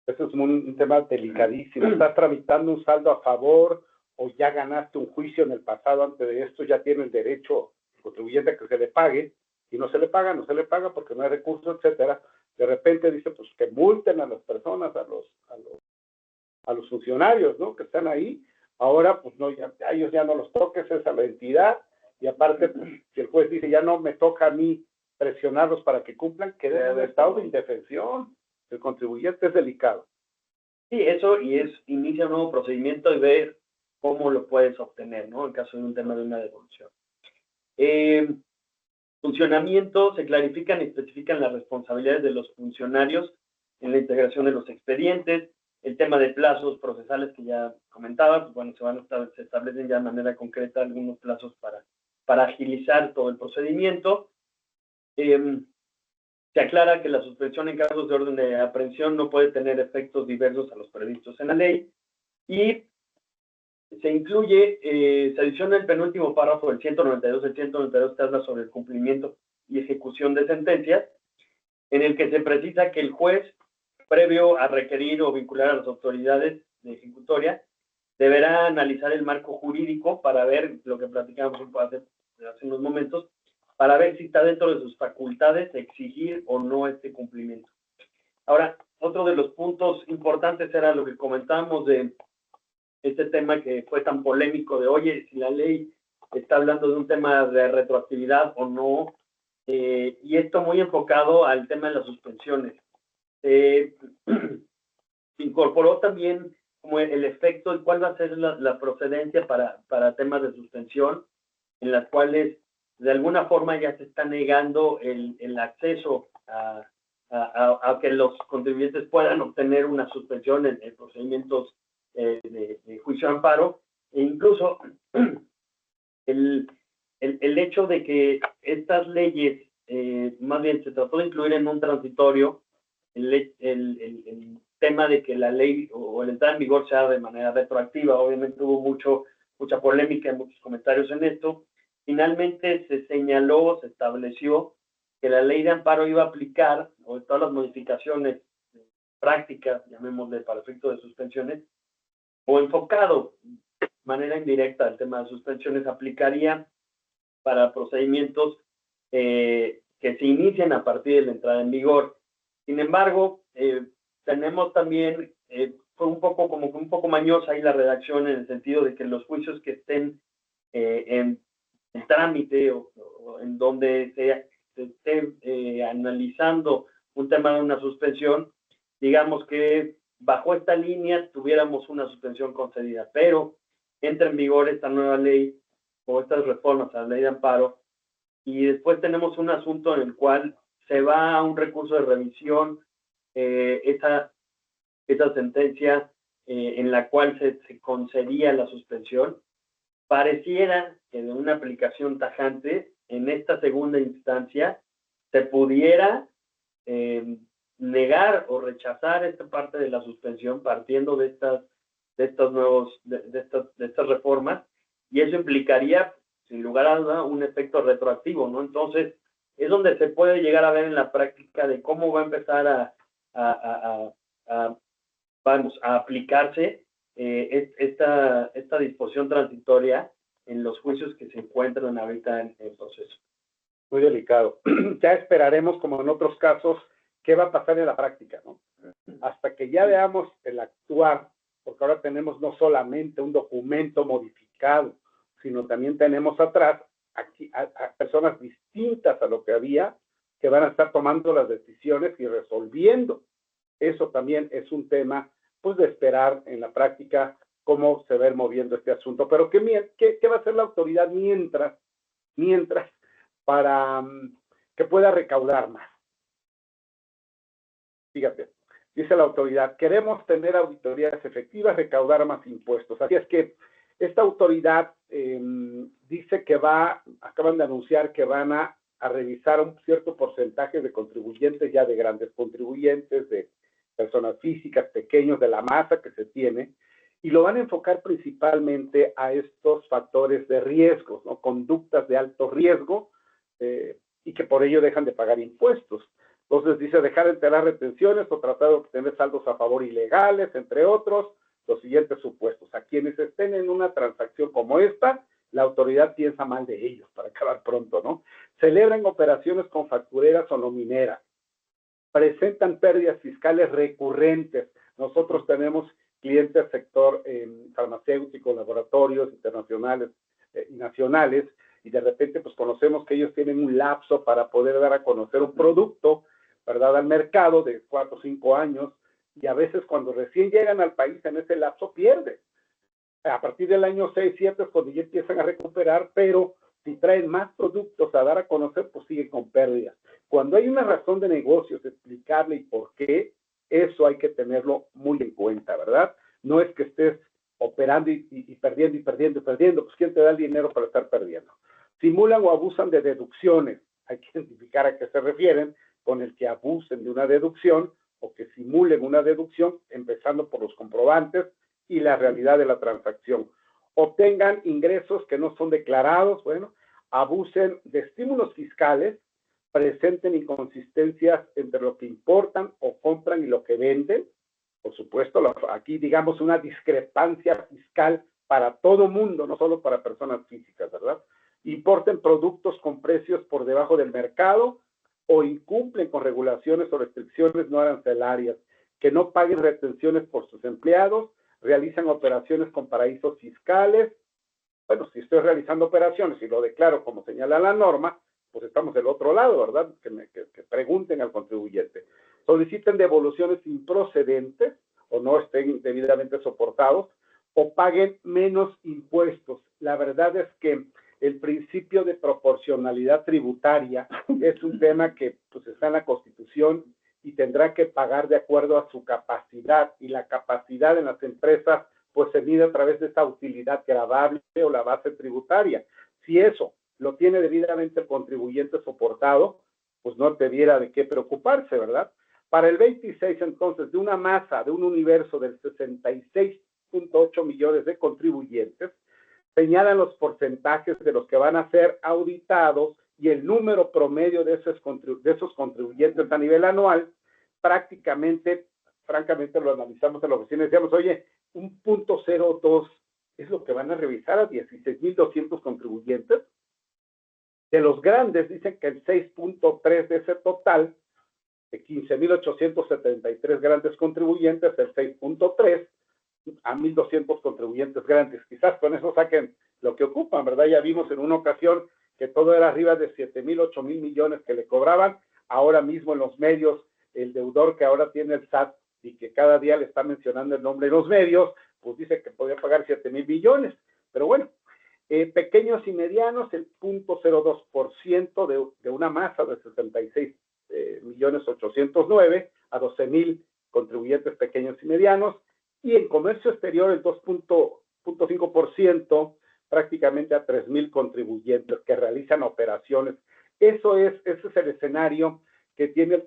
Eso es un tema delicadísimo. ¿Estás tramitando un saldo a favor o ya ganaste un juicio en el pasado antes de esto? Ya tiene el derecho el contribuyente a que se le pague, y no se le paga porque no hay recursos, etcétera. De repente dice, pues que multen a las personas, a los funcionarios, ¿no?, que están ahí. Ahora, pues no, a ellos ya no los toques, es a la entidad, y aparte, pues, si el juez dice, ya no me toca a mí presionarlos para que cumplan, queda en estado de indefensión. El contribuyente es delicado. Sí, eso, inicia un nuevo procedimiento y ver cómo lo puedes obtener, ¿no? En caso de un tema de una devolución. Funcionamiento, se clarifican y especifican las responsabilidades de los funcionarios en la integración de los expedientes, el tema de plazos procesales que ya comentaba, pues bueno, se establecen ya de manera concreta algunos plazos para agilizar todo el procedimiento. Se aclara que la suspensión en casos de orden de aprehensión no puede tener efectos diversos a los previstos en la ley y se incluye, se adiciona el penúltimo párrafo del 192. El 192 te habla sobre el cumplimiento y ejecución de sentencias, en el que se precisa que el juez, previo a requerir o vincular a las autoridades de ejecutoria, deberá analizar el marco jurídico para ver lo que platicamos hace unos momentos, para ver si está dentro de sus facultades exigir o no este cumplimiento. Ahora, otro de los puntos importantes era lo que comentábamos de este tema que fue tan polémico de, oye, si la ley está hablando de un tema de retroactividad o no, y esto muy enfocado al tema de las suspensiones. Se incorporó también como el efecto de cuál va a ser la procedencia para temas de suspensión, en las cuales de alguna forma ya se está negando el acceso a que los contribuyentes puedan obtener una suspensión en procedimientos de juicio de amparo, e incluso el hecho de que estas leyes, más bien se trató de incluir en un transitorio el tema de que la ley o el entrar en vigor sea de manera retroactiva. Obviamente hubo mucha polémica y muchos comentarios en esto. Finalmente se señaló, se estableció que la ley de amparo iba a aplicar, o todas las modificaciones prácticas, llamémosle para efecto de suspensiones, o enfocado de manera indirecta al tema de suspensiones, aplicaría para procedimientos que se inician a partir de la entrada en vigor. Sin embargo, tenemos también, fue un poco mañosa ahí la redacción, en el sentido de que los juicios que estén en trámite o en donde se esté analizando un tema de una suspensión, digamos que bajo esta línea tuviéramos una suspensión concedida, pero entra en vigor esta nueva ley o estas reformas a la ley de amparo y después tenemos un asunto en el cual se va a un recurso de revisión, esa sentencia en la cual se concedía la suspensión. Pareciera que de una aplicación tajante, en esta segunda instancia, se pudiera negar o rechazar esta parte de la suspensión partiendo de estas reformas, y eso implicaría, sin lugar a duda, un efecto retroactivo, ¿no? Entonces, es donde se puede llegar a ver en la práctica de cómo va a empezar a aplicarse esta disposición transitoria en los juicios que se encuentran ahorita en proceso. Muy delicado. Ya esperaremos, como en otros casos, qué va a pasar en la práctica, ¿no? Hasta que ya veamos el actuar, porque ahora tenemos no solamente un documento modificado, sino también tenemos atrás aquí a personas distintas a lo que había, que van a estar tomando las decisiones y resolviendo. Eso también es un tema, pues, de esperar en la práctica cómo se va a ir moviendo este asunto. Pero ¿qué va a hacer la autoridad mientras para que pueda recaudar más? Fíjate, dice la autoridad, queremos tener auditorías efectivas, recaudar más impuestos. Así es que esta autoridad dice que acaban de anunciar que van a revisar un cierto porcentaje de contribuyentes, ya de grandes contribuyentes, de personas físicas, pequeños, de la masa que se tiene, y lo van a enfocar principalmente a estos factores de riesgo, ¿no? Conductas de alto riesgo, y que por ello dejan de pagar impuestos. Entonces dice dejar de enterar retenciones o tratar de obtener saldos a favor ilegales, entre otros, los siguientes supuestos. A quienes estén en una transacción como esta, la autoridad piensa mal de ellos, para acabar pronto, ¿no? Celebran operaciones con factureras o nomineras. Presentan pérdidas fiscales recurrentes. Nosotros tenemos clientes del sector farmacéutico, laboratorios internacionales y nacionales, y de repente pues conocemos que ellos tienen un lapso para poder dar a conocer un producto, ¿verdad?, al mercado de 4 o 5 años, y a veces cuando recién llegan al país en ese lapso pierden. A partir del año 6, 7 es cuando ya empiezan a recuperar, pero si traen más productos a dar a conocer, pues siguen con pérdidas. Cuando hay una razón de negocios explicable y por qué, eso hay que tenerlo muy en cuenta, ¿verdad? No es que estés operando y perdiendo y perdiendo y perdiendo, pues ¿quién te da el dinero para estar perdiendo? Simulan o abusan de deducciones, hay que identificar a qué se refieren con el que abusen de una deducción o que simulen una deducción, empezando por los comprobantes y la realidad de la transacción. Obtengan ingresos que no son declarados, bueno, abusen de estímulos fiscales, presenten inconsistencias entre lo que importan o compran y lo que venden. Por supuesto, aquí digamos una discrepancia fiscal para todo mundo, no solo para personas físicas, ¿verdad? Importen productos con precios por debajo del mercado o incumplen con regulaciones o restricciones no arancelarias, que no paguen retenciones por sus empleados, realizan operaciones con paraísos fiscales. Bueno, si estoy realizando operaciones y lo declaro como señala la norma, pues estamos del otro lado, ¿verdad? Que pregunten al contribuyente. Soliciten devoluciones improcedentes o no estén debidamente soportados o paguen menos impuestos. La verdad es que el principio de proporcionalidad tributaria es un tema que pues, está en la Constitución y tendrá que pagar de acuerdo a su capacidad, y la capacidad en las empresas pues se mide a través de esa utilidad gravable o la base tributaria. Si eso lo tiene debidamente el contribuyente soportado, pues no debiera de qué preocuparse, ¿verdad? Para el 26, entonces, de una masa, de un universo del 66.8 millones de contribuyentes, señalan los porcentajes de los que van a ser auditados y el número promedio de esos contribuyentes a nivel anual. Prácticamente, francamente, lo analizamos en la oficina y decíamos, oye, un 0.02 es lo que van a revisar a 16.200 contribuyentes. De los grandes, dicen que el 6.3 de ese total, de 15.873 grandes contribuyentes, el 6.3 a 1.200 contribuyentes grandes. Quizás con eso saquen lo que ocupan, ¿verdad? Ya vimos en una ocasión que todo era arriba de 7.000, 8.000 millones que le cobraban. Ahora mismo en los medios, el deudor que ahora tiene el SAT y que cada día le está mencionando el nombre en los medios, pues dice que podía pagar 7.000 millones. Pero bueno, pequeños y medianos, el 0.02% de una masa de 66.809.000 a 12.000 contribuyentes pequeños y medianos. Y en comercio exterior el 2.5%, prácticamente a 3.000 contribuyentes que realizan operaciones. Ese es el escenario que tiene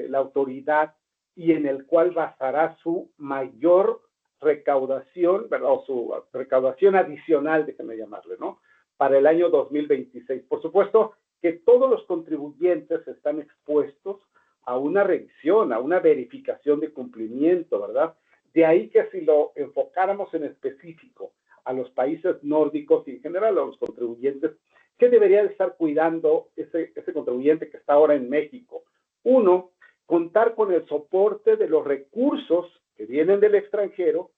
la autoridad y en el cual basará su mayor recaudación, ¿verdad? O su recaudación adicional, déjenme llamarle, ¿no? Para el año 2026. Por supuesto que todos los contribuyentes están expuestos a una revisión, a una verificación de cumplimiento, ¿verdad? De ahí que si lo enfocáramos en específico a los países nórdicos y en general a los contribuyentes, ¿qué debería de estar cuidando ese contribuyente que está ahora en México? Uno, contar con el soporte de los recursos que vienen del extranjero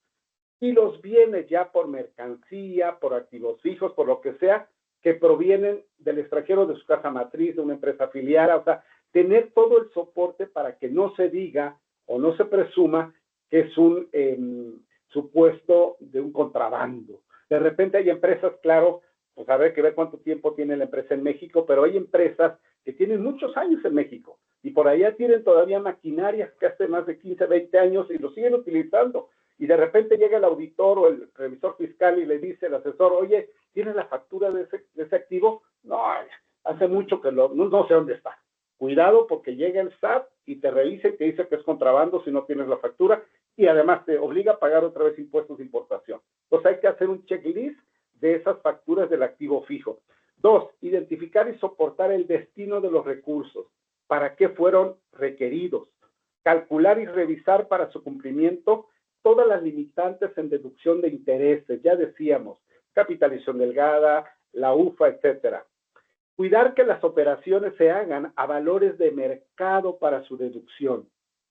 y los bienes ya por mercancía, por activos fijos, por lo que sea, que provienen del extranjero, de su casa matriz, de una empresa afiliada, o sea, tener todo el soporte para que no se diga o no se presuma que es un supuesto de un contrabando. De repente hay empresas, claro, pues habrá que ver cuánto tiempo tiene la empresa en México, pero hay empresas que tienen muchos años en México y por allá tienen todavía maquinarias que hace más de 15, 20 años y lo siguen utilizando. Y de repente llega el auditor o el revisor fiscal y le dice al asesor, oye, ¿tienes la factura de ese activo? No, hace mucho que no sé dónde está. Cuidado porque llega el SAT y te revisa y te dice que es contrabando si no tienes la factura y además te obliga a pagar otra vez impuestos de importación. Entonces hay que hacer un checklist de esas facturas del activo fijo. 2, identificar y soportar el destino de los recursos, para qué fueron requeridos, calcular y revisar para su cumplimiento todas las limitantes en deducción de intereses, ya decíamos, capitalización delgada, la UFA, etcétera. Cuidar que las operaciones se hagan a valores de mercado para su deducción.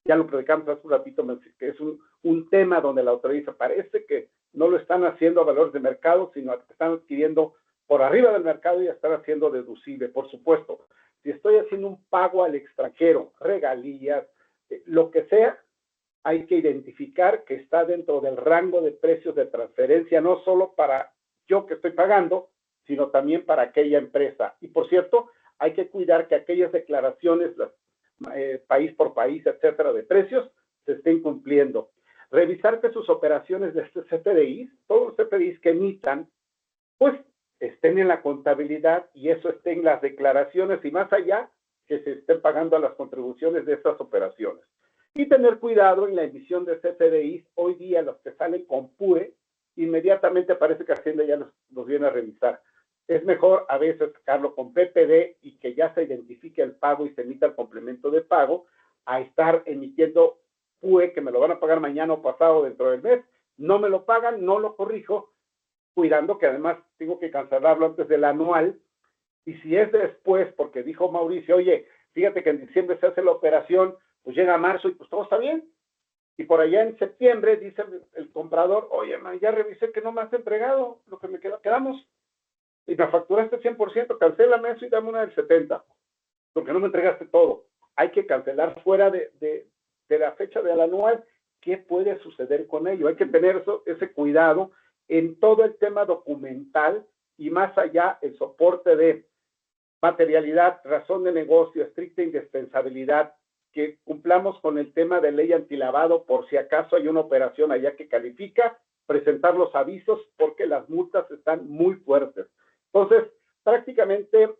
Ya lo predicamos hace un ratito, que es un tema donde la autoridad dice, parece que no lo están haciendo a valores de mercado, sino que están adquiriendo por arriba del mercado y estar haciendo deducible. Por supuesto, si estoy haciendo un pago al extranjero, regalías, lo que sea, hay que identificar que está dentro del rango de precios de transferencia, no solo para yo que estoy pagando, sino también para aquella empresa. Y por cierto, hay que cuidar que aquellas declaraciones, país por país, etcétera, de precios, se estén cumpliendo. Revisar que sus operaciones de este CFDIs, todos los CFDIs que emitan, pues estén en la contabilidad y eso esté en las declaraciones y más allá, que se estén pagando las contribuciones de estas operaciones. Y tener cuidado en la emisión de CFDIs. Hoy día los que salen con PUE, inmediatamente parece que Hacienda ya los viene a revisar. Es mejor a veces sacarlo con PPD y que ya se identifique el pago y se emita el complemento de pago, a estar emitiendo PUE que me lo van a pagar mañana o pasado dentro del mes. No me lo pagan, no lo corrijo, cuidando que además tengo que cancelarlo antes del anual. Y si es después, porque dijo Mauricio, oye, fíjate que en diciembre se hace la operación, pues llega marzo y pues todo está bien. Y por allá en septiembre dice el comprador, oye, man, ya revisé que no me has entregado lo que me quedamos. Y me facturaste 100%, cancélame eso y dame una del 70%, porque no me entregaste todo. Hay que cancelar fuera de la fecha del anual. ¿Qué puede suceder con ello? Hay que tener ese cuidado en todo el tema documental y más allá el soporte de materialidad, razón de negocio, estricta indispensabilidad, que cumplamos con el tema de ley antilavado por si acaso hay una operación allá que califica, presentar los avisos porque las multas están muy fuertes. Entonces, prácticamente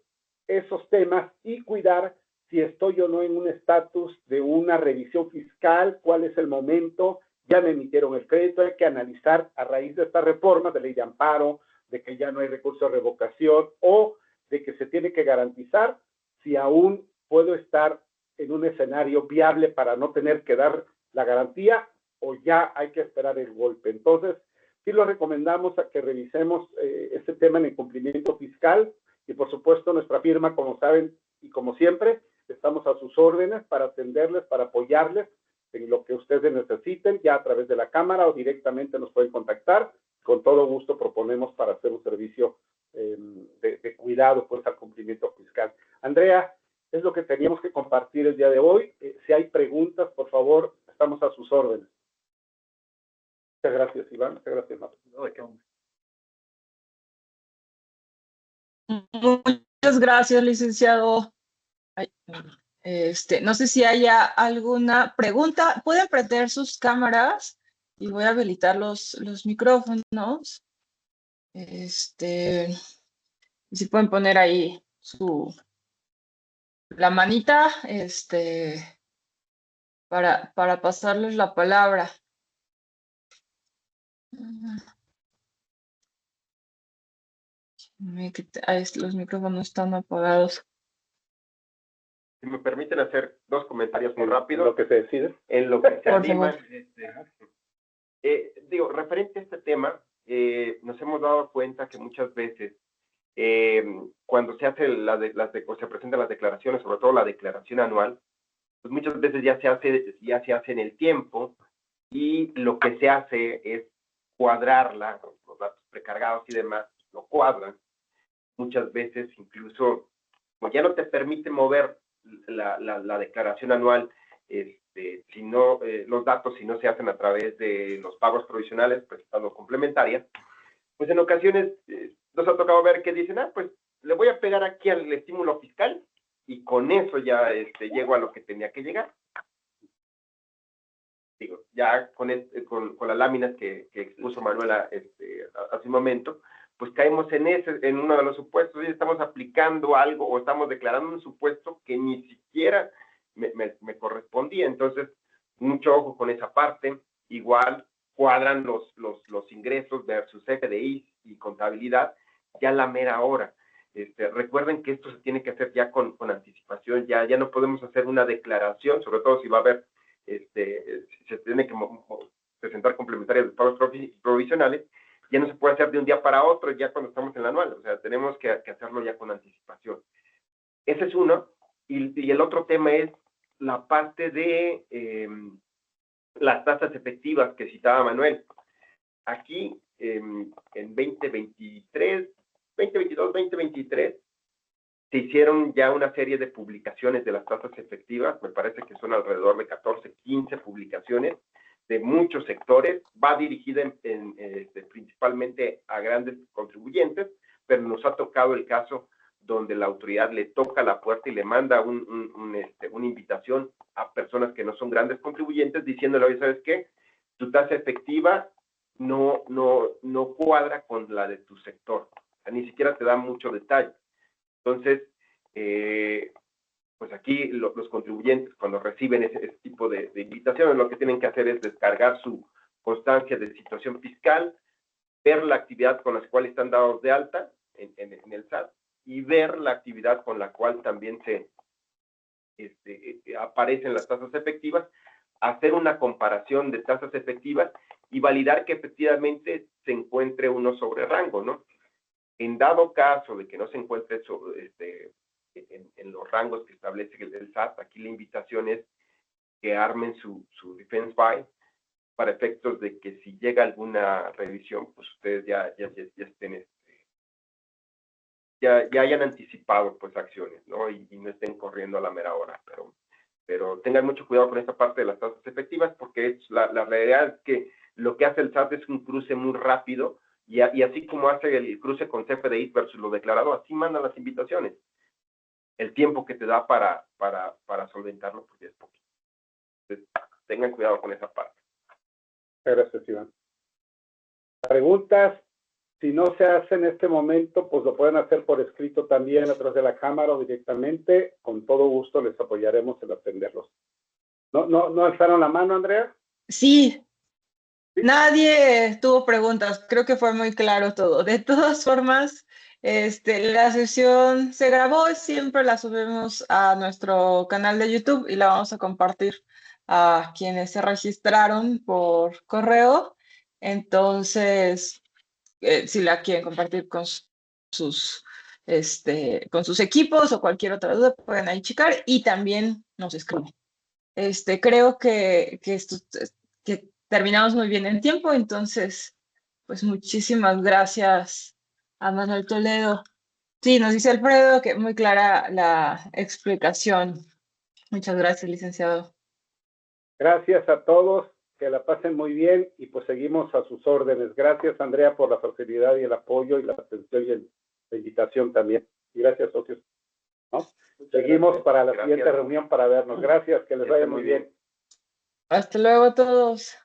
esos temas y cuidar si estoy o no en un estatus de una revisión fiscal, cuál es el momento, ya me emitieron el crédito, hay que analizar a raíz de esta reforma de ley de amparo, de que ya no hay recurso de revocación o de que se tiene que garantizar si aún puedo estar en un escenario viable para no tener que dar la garantía o ya hay que esperar el golpe. Entonces, sí lo recomendamos a que revisemos este tema en el cumplimiento fiscal y por supuesto nuestra firma, como saben y como siempre, estamos a sus órdenes para atenderles, para apoyarles en lo que ustedes necesiten, ya a través de la cámara o directamente nos pueden contactar. Con todo gusto proponemos para hacer un servicio de cuidado pues al cumplimiento fiscal. Andrea, es lo que teníamos que compartir el día de hoy. Si hay preguntas, por favor, estamos a sus órdenes. Muchas gracias, Iván. Muchas gracias, Martín. Muchas gracias, licenciado. Ay, no sé si haya alguna pregunta. Pueden prender sus cámaras y voy a habilitar los micrófonos. Si pueden poner ahí la manita, para pasarles la palabra. Los micrófonos están apagados. Si me permiten hacer dos comentarios muy rápidos. En lo que se decide. En lo que se Por animan. favor. Referente a este tema, nos hemos dado cuenta que muchas veces cuando se hace se presentan las declaraciones, sobre todo la declaración anual, pues muchas veces ya se hace en el tiempo y lo que se hace es cuadrarla, los datos precargados y demás, lo cuadran. Muchas veces incluso pues ya no te permite mover la declaración anual, si no, los datos si no se hacen a través de los pagos provisionales, presentando complementarias, pues en ocasiones nos ha tocado ver que dicen, pues le voy a pegar aquí al estímulo fiscal y con eso ya llego a lo que tenía que llegar. Digo, ya con las láminas que expuso Manuela hace un momento, pues caemos en uno de los supuestos y estamos aplicando algo o estamos declarando un supuesto que ni siquiera me correspondía. Entonces, mucho ojo con esa parte. Igual cuadran los ingresos versus FDI y contabilidad ya a la mera hora. Recuerden que esto se tiene que hacer ya con anticipación, ya no podemos hacer una declaración, sobre todo si va a haber, si se tiene que presentar complementarias de pagos provisionales, ya no se puede hacer de un día para otro, ya cuando estamos en el anual, o sea, tenemos que hacerlo ya con anticipación. Ese es uno, y el otro tema es la parte de las tasas efectivas que citaba Manuel. Aquí, en 2023, 2022, 2023, se hicieron ya una serie de publicaciones de las tasas efectivas, me parece que son alrededor de 14, 15 publicaciones de muchos sectores, va dirigida principalmente a grandes contribuyentes, pero nos ha tocado el caso donde la autoridad le toca la puerta y le manda una invitación a personas que no son grandes contribuyentes, diciéndole, oye, ¿sabes qué? Tu tasa efectiva no cuadra con la de tu sector, o sea, ni siquiera te da mucho detalle. Entonces, pues aquí los contribuyentes, cuando reciben ese tipo de invitaciones, lo que tienen que hacer es descargar su constancia de situación fiscal, ver la actividad con la cual están dados de alta en el SAT y ver la actividad con la cual también aparecen las tasas efectivas, hacer una comparación de tasas efectivas y validar que efectivamente se encuentre uno sobre rango, ¿no? En dado caso de que no se encuentre en los rangos que establece el SAT, aquí la invitación es que armen su defense file para efectos de que si llega alguna revisión, pues ustedes ya estén, ya hayan anticipado pues acciones, ¿no? Y no estén corriendo a la mera hora, pero tengan mucho cuidado con esta parte de las tasas efectivas, porque la realidad es que lo que hace el SAT es un cruce muy rápido, y así como hace el cruce con CFDI versus lo declarado, así mandan las invitaciones. El tiempo que te da para solventarlo, pues ya es poquito. Entonces, tengan cuidado con esa parte. Gracias, Iván. Preguntas, si no se hace en este momento, pues lo pueden hacer por escrito también a través de la cámara o directamente. Con todo gusto les apoyaremos en atenderlos. ¿No alzaron la mano, Andrea? Sí, nadie tuvo preguntas, creo que fue muy claro todo. De todas formas, la sesión se grabó, siempre la subimos a nuestro canal de YouTube y la vamos a compartir a quienes se registraron por correo. Entonces, si la quieren compartir con sus equipos o cualquier otra duda, pueden ahí checar y también nos escriben. Creo que terminamos muy bien en tiempo, entonces, pues muchísimas gracias a Manuel Toledo. Sí, nos dice Alfredo que muy clara la explicación. Muchas gracias, licenciado. Gracias a todos, que la pasen muy bien y pues seguimos a sus órdenes. Gracias, Andrea, por la facilidad y el apoyo y la atención y la invitación también. Y gracias, socios. ¿No? Seguimos gracias. Para la siguiente reunión para vernos. Gracias, que les vaya muy bien. Hasta luego a todos.